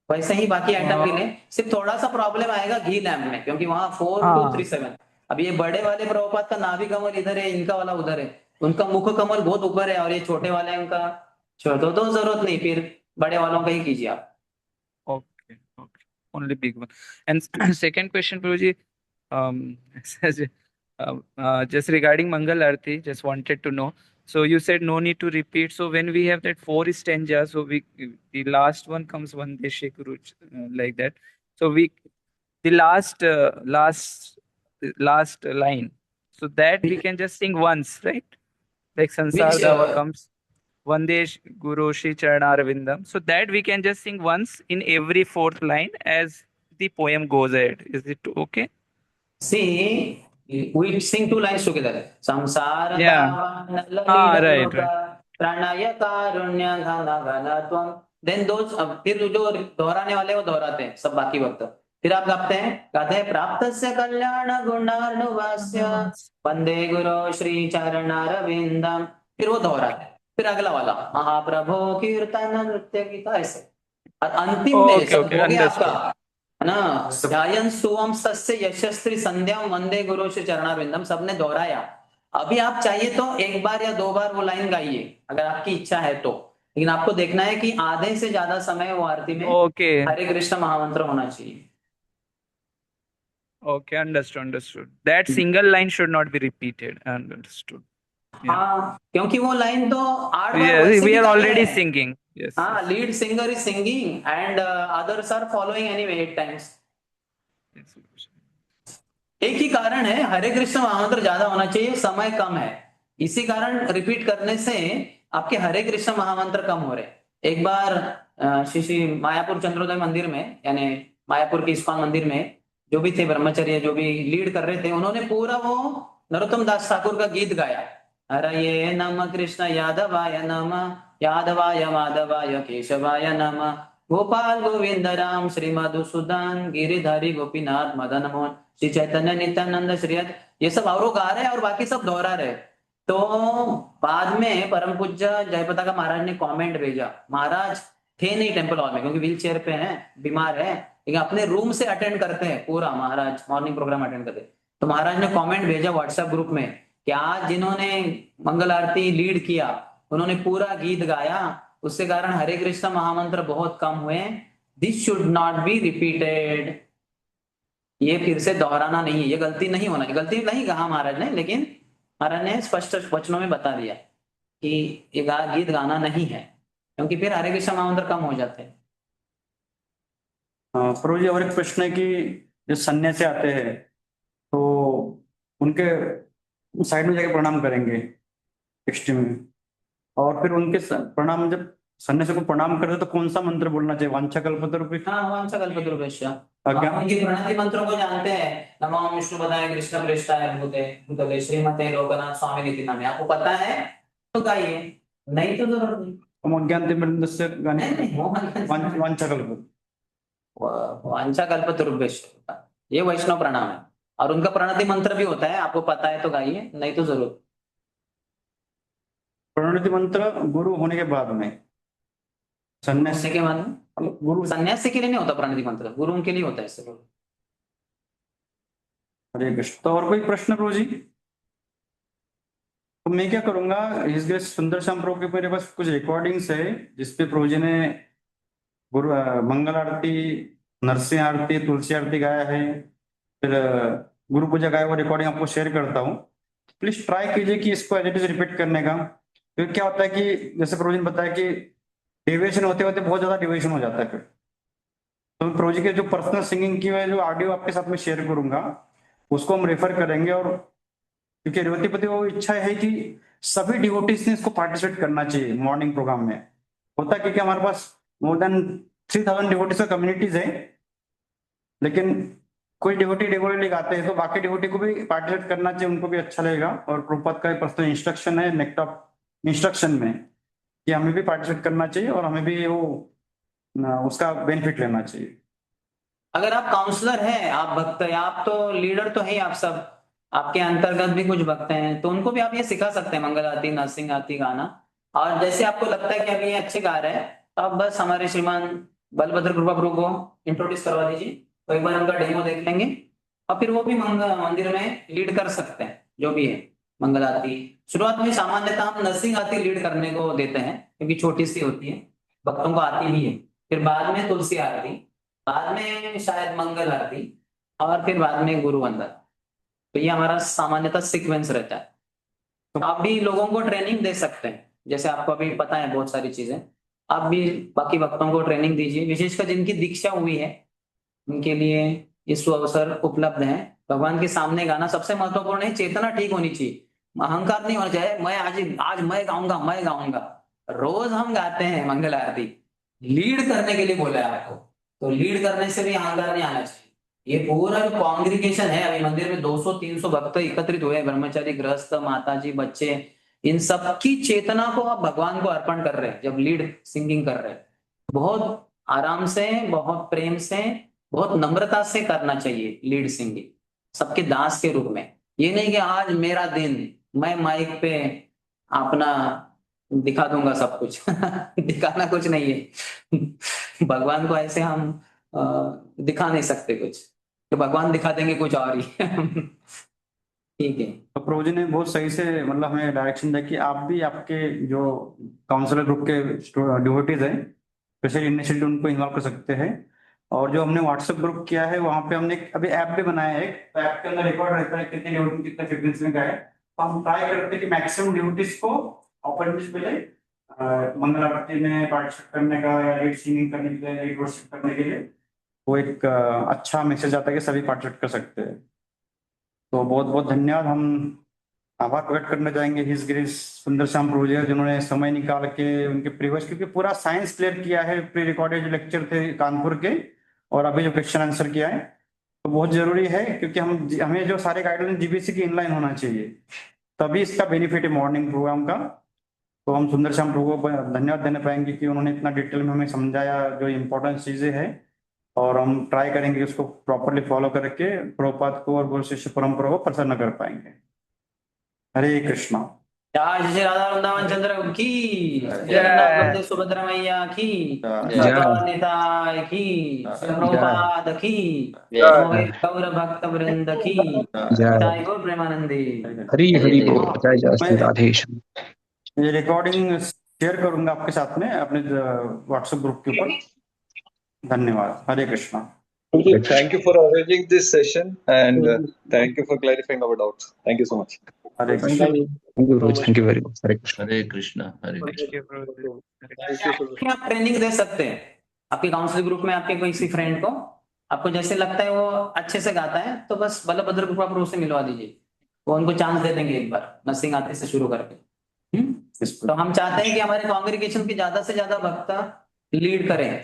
वैसे ही बाकी आइटम के लिए सिर्फ थोड़ा सा प्रॉब्लम आएगा घी लैम्प में, क्योंकि वहां 4237, अब ये बड़े वाले प्रभुपाद का नाभि कमल इधर है, इनका वाला उधर है, उनका मुख कमल बहुत ऊपर है, और ये छोटे वाले उनका छोड़ दो, जरूरत नहीं, फिर बड़े वालों का ही कीजिए आप। Okay, okay. Only big one. And second question, Prabhuji, says, just regarding Mangal Aarti, just wanted to know. So you said no need to repeat. So when we have that 4 stanzas, so the last one comes Vande Shekuru, like that. So the last line. So that we can just sing once, right? Like Sansar Which, Dava comes. Vande Guru Shri Charanarvindam. So that we can just sing once in every fourth line as the poem goes ahead. Is it okay? see, we sing 2 lines together. Samsara Yeah. Right. Pranay कारुण्य घन घन त्वम, then those, फिर जो दोहराने वाले वो दोहराते हैं सब बाकी वक्त, फिर आप गाते हैं प्राप्त से कल्याण गुणार्णवास्य वंदे गुरु श्री चरणारविंदम, फिर वो दोहराते हैं, फिर अगला वाला महाप्रभु कीर्तन नृत्य गीता, ऐसे, और अंतिम में सब हो गया आपका, है ना, ध्यायन सुवम सस्य यशस्त्री संध्या वंदे गुरु श्री चरणारविंदम, सबने दोहराया। अभी आप चाहिए तो 1 बार या 2 बार वो लाइन गाइए अगर आपकी इच्छा है तो, लेकिन आपको देखना है कि आधे से ज्यादा समय वो आरती में हरे कृष्ण महामंत्र होना चाहिए। Okay, understood. That single line should not be repeated. Understood. हाँ, क्योंकि वो लाइन तो 8 बार Yes, वैसे we भी are गा रहे already हैं। singing. Yes. हाँ, lead singer is singing and others are following anyway 8 times. एक ही कारण है, हरे कृष्ण महामंत्र ज्यादा होना चाहिए, समय कम है, इसी कारण रिपीट करने से आपके हरे कृष्ण महामंत्र कम हो रहे। एक बार श्री मायापुर चंद्रोदय मंदिर में, यानी मायापुर के इस्कॉन मंदिर में जो भी थे ब्रह्मचर्य, जो भी लीड कर रहे थे, उन्होंने पूरा वो नरोत्तम दास ठाकुर का गीत गाया, हरये नम कृष्ण यादवाय नम, यादवाय माधवाय केशवाय नम, गोपाल गोविंद राम श्री मधुसूदन गिरिधारी गोपीनाथ मदन मोहन श्री चैतन्य नित्यानंद श्री, ये सब और गा रहे हैं और बाकी सब दोहरा रहे। तो बाद में परम पूज्य जयपताका महाराज ने कमेंट भेजा, महाराज थे नहीं टेम्पल हॉल में क्योंकि व्हील चेयर पे हैं, बीमार है, लेकिन अपने रूम से अटेंड करते हैं पूरा, महाराज मॉर्निंग प्रोग्राम अटेंड करते हैं। तो महाराज ने कमेंट भेजा व्हाट्सएप ग्रुप में कि आज जिन्होंने मंगल आरती लीड किया उन्होंने पूरा गीत गाया, उसके कारण हरे कृष्ण महामंत्र बहुत कम हुए, this should not be repeated, ये फिर से दोहराना नहीं है, ये गलती नहीं होना, गलती नहीं कहा महाराज ने, लेकिन महाराज ने स्पष्ट वचनों में बता दिया कि ये गीत गाना नहीं है, क्योंकि फिर हरे कृष्ण महामंत्र कम हो जाते हैं। प्रभु जी, और एक प्रश्न है कि जो सन्यासी आते हैं तो उनके साइड में जाके प्रणाम करेंगे टेक्स्ट में, और फिर उनके प्रणाम, जब सन्यासी को प्रणाम करते तो कौन सा मंत्र बोलना चाहिए? वांछा कल्पतरुभ्यश्च। हाँ, वांछा कल्पतरुभ्यश्च। उनकी प्रणति मंत्रों को जानते हैं, नमो विष्णुपदाय कृष्ण प्रेष्ठाय भूतले श्रीमते लोकनाथ स्वामी नीति नामे, आपको पता है तो गाइए, नहीं तो जरूरत नहीं। अज्ञानतिमिरन्दस्य गाने वांछा कल्प, वांछा कल्पतरुभ्यश्च, ये वैष्णव प्रणाम है, और उनका प्रणति मंत्र भी होता है, आपको पता है तो गाइए, नहीं तो जरूर। प्रणति मंत्र गुरु होने के बाद में, सन्यासी के बाद में, गुरु सन्यासी के लिए नहीं होता प्रणति मंत्र, गुरु के लिए होता है सिर्फ। हरे कृष्ण। तो और कोई प्रश्न प्रभु जी? तो मैं क्या करूंगा, इस ग्रेस सुंदर श्याम प्रभु के मेरे पास कुछ रिकॉर्डिंग्स है जिसपे प्रभु जी ने गुरु मंगल आरती, नरसिंह आरती, तुलसी आरती गाया है, फिर गुरु पूजा गाया, वो रिकॉर्डिंग आपको शेयर करता हूँ, प्लीज ट्राई कीजिए कि इसको एज इट इज रिपीट करने का। फिर क्या होता है कि जैसे प्रभु जी ने बताया कि डेविएशन होते होते बहुत ज्यादा डेविएशन हो जाता है, फिर तो प्रभु जी के जो पर्सनल सिंगिंग की जो ऑडियो आपके साथ में शेयर करूंगा उसको हम रेफर करेंगे, और क्योंकि रेवतीपति वो इच्छा है कि सभी डिवोटीज ने इसको पार्टिसिपेट करना चाहिए मॉर्निंग प्रोग्राम में। होता है क्योंकि हमारे पास मोर देन 3000 डिवोटीज का कम्युनिटीज है, लेकिन कोई डिवोटी रेगुलरली गाते हैं तो बाकी डिवोटी को भी पार्टिसिपेट करना चाहिए, उनको भी अच्छा लगेगा। और प्रभुपाद का पर्सनल इंस्ट्रक्शन है नेक्स्ट ऑफ इंस्ट्रक्शन में कि हमें भी पार्टिसिपेट करना चाहिए और हमें भी वो उसका बेनिफिट लेना चाहिए। अगर आप काउंसलर हैं, आप भक्त हैं, आप तो लीडर तो है ही, आप सब आपके अंतर्गत भी कुछ भक्त हैं, तो उनको भी आप ये सिखा सकते हैं मंगल आरती, नरसिंह आरती गाना। और जैसे आपको लगता है कि अभी ये अच्छे गा रहे हैं तो आप बस हमारे श्रीमान बलभद्र कृपा प्रभु को इंट्रोड्यूस करवा दीजिए, तो एक बार उनका डेमो देख लेंगे और फिर वो भी मंदिर में लीड कर सकते हैं, जो भी है मंगल आरती। शुरुआत में सामान्यतः हम नरसिंह आरती लीड करने को देते हैं, क्योंकि छोटी सी होती है, भक्तों को आती भी है। फिर बाद में तुलसी आरती, बाद में शायद मंगल आरती, और फिर बाद में गुरु वंदन। तो ये हमारा सामान्यतः सीक्वेंस रहता है। तो आप भी लोगों को ट्रेनिंग दे सकते हैं, जैसे आपको अभी पता है बहुत सारी चीजें, आप भी बाकी भक्तों को ट्रेनिंग दीजिए, विशेषकर जिनकी दीक्षा हुई है उनके लिए ये सुअवसर उपलब्ध है। भगवान के सामने गाना सबसे महत्वपूर्ण है, चेतना ठीक होनी चाहिए, अहंकार नहीं होना चाहिए। मैं आज मैं गाऊंगा। रोज हम गाते हैं मंगल आरती, लीड करने के लिए बोला है आपको, तो लीड करने से भी अहंकार नहीं आना चाहिए। ये पूरा जो कॉन्ग्रीगेशन है, अभी मंदिर में 200-300 भक्त एकत्रित हुए, ब्रह्मचारी, गृहस्थ, माताजी, बच्चे, इन सबकी चेतना को आप भगवान को अर्पण कर रहे हैं जब लीड सिंगिंग कर रहे हैं। बहुत आराम से, बहुत प्रेम से, बहुत नम्रता से करना चाहिए लीड सिंगिंग, सबके दास के रूप में। ये नहीं कि आज मेरा दिन, मैं माइक पे अपना दिखा दूंगा सब कुछ दिखाना कुछ नहीं है भगवान को ऐसे हम दिखा नहीं सकते कुछ, तो भगवान दिखा देंगे कुछ और ही ठीक है। तो प्रभु जी ने बहुत सही से मतलब हमें डायरेक्शन दिया कि आप भी आपके जो काउंसलर ग्रुप के डिवोटीज हैं, स्पेशली इनिशियली उनको इन्वॉल्व कर सकते हैं। और जो हमने व्हाट्सएप ग्रुप किया है, वहां पे हमने अभी ऐप भी बनाया है, तो ऐप के अंदर रिकॉर्ड रहता है कितने डिवोटी कितने फ्रीक्वेंसी में गए। तो हम ट्राई करते हैं कि मैक्सिमम डिवोटीज को अपॉर्चुनिटी मिले मंगल आरती में पार्टिसिपेट करने का, या लीड सिंगिंग करने के लिए, लीड वर्शिप करने के लिए। वो एक अच्छा मैसेज आता है कि सभी पार्टिसिपेट कर सकते हैं। तो बहुत बहुत धन्यवाद। हम आभार प्रकट करना चाहेंगे हिज ग्रेस सुंदर श्याम प्रभु जी, जिन्होंने समय निकाल के उनके प्रीवियस, क्योंकि पूरा साइंस क्लियर किया है, प्री रिकॉर्डेड जो लेक्चर थे कानपुर के, और अभी जो क्वेश्चन आंसर किया है, तो बहुत जरूरी है, क्योंकि हमें जो सारे गाइडलाइन जीबीसी की इनलाइन होना चाहिए, तभी इसका बेनिफिट है मॉर्निंग प्रोग्राम का। तो हम सुंदर श्याम प्रभु को धन्यवाद देना पाएंगे कि उन्होंने इतना डिटेल में हमें समझाया जो इम्पोर्टेंट चीजें हैं, और हम ट्राई करेंगे उसको प्रॉपरली फॉलो करके प्रभुपाद को और गुरु शिष्य परंपरा को प्रसन्न कर पाएंगे। हरे कृष्णा। जय श्री राधा वृंदावन चंद्र की जय, सुभद्रा मैया की निताय की, प्रभुपाद की, गौर भक्त वृंद की जय, गौर प्रेमानंदी। हरि हरि बोल, जय जय श्री राधेश्याम। ये रिकॉर्डिंग शेयर करूंगा आपके साथ में अपने व्हाट्सएप ग्रुप के ऊपर। धन्यवाद। हरे Krishna. Thank you for arranging this session, and thank you for clarifying our doubts. Thank you so much. Hare Krishna. Thank you very much. Hare Krishna. Hare Krishna. Hare Krishna. आप ट्रेनिंग दे सकते हैं आपके काउंसिल ग्रुप में, आपके किसी फ्रेंड को, आपको जैसे लगता है वो अच्छे से गाता है, तो बस बलभद्र कृपा प्रभु से मिलवा दीजिए, वो उनको चांस दे देंगे एक बार नरसिंह आरती से शुरू करके। तो हम चाहते हैं कि हमारे कांग्रीगेशन के ज्यादा से ज्यादा भक्त लीड करें,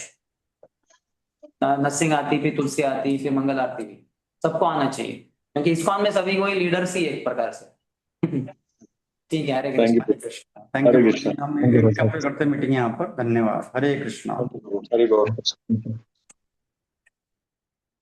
नरसिंह आरती, फिर तुलसी आरती, फिर मंगल आरती भी सबको आना चाहिए, क्योंकि इस्कॉन में सभी कोई लीडर्स ही है एक प्रकार से ठीक है। हरे कृष्णा। Thank you. हम करते मीटिंग यहाँ पर। धन्यवाद। हरे कृष्णा। हरे गौर।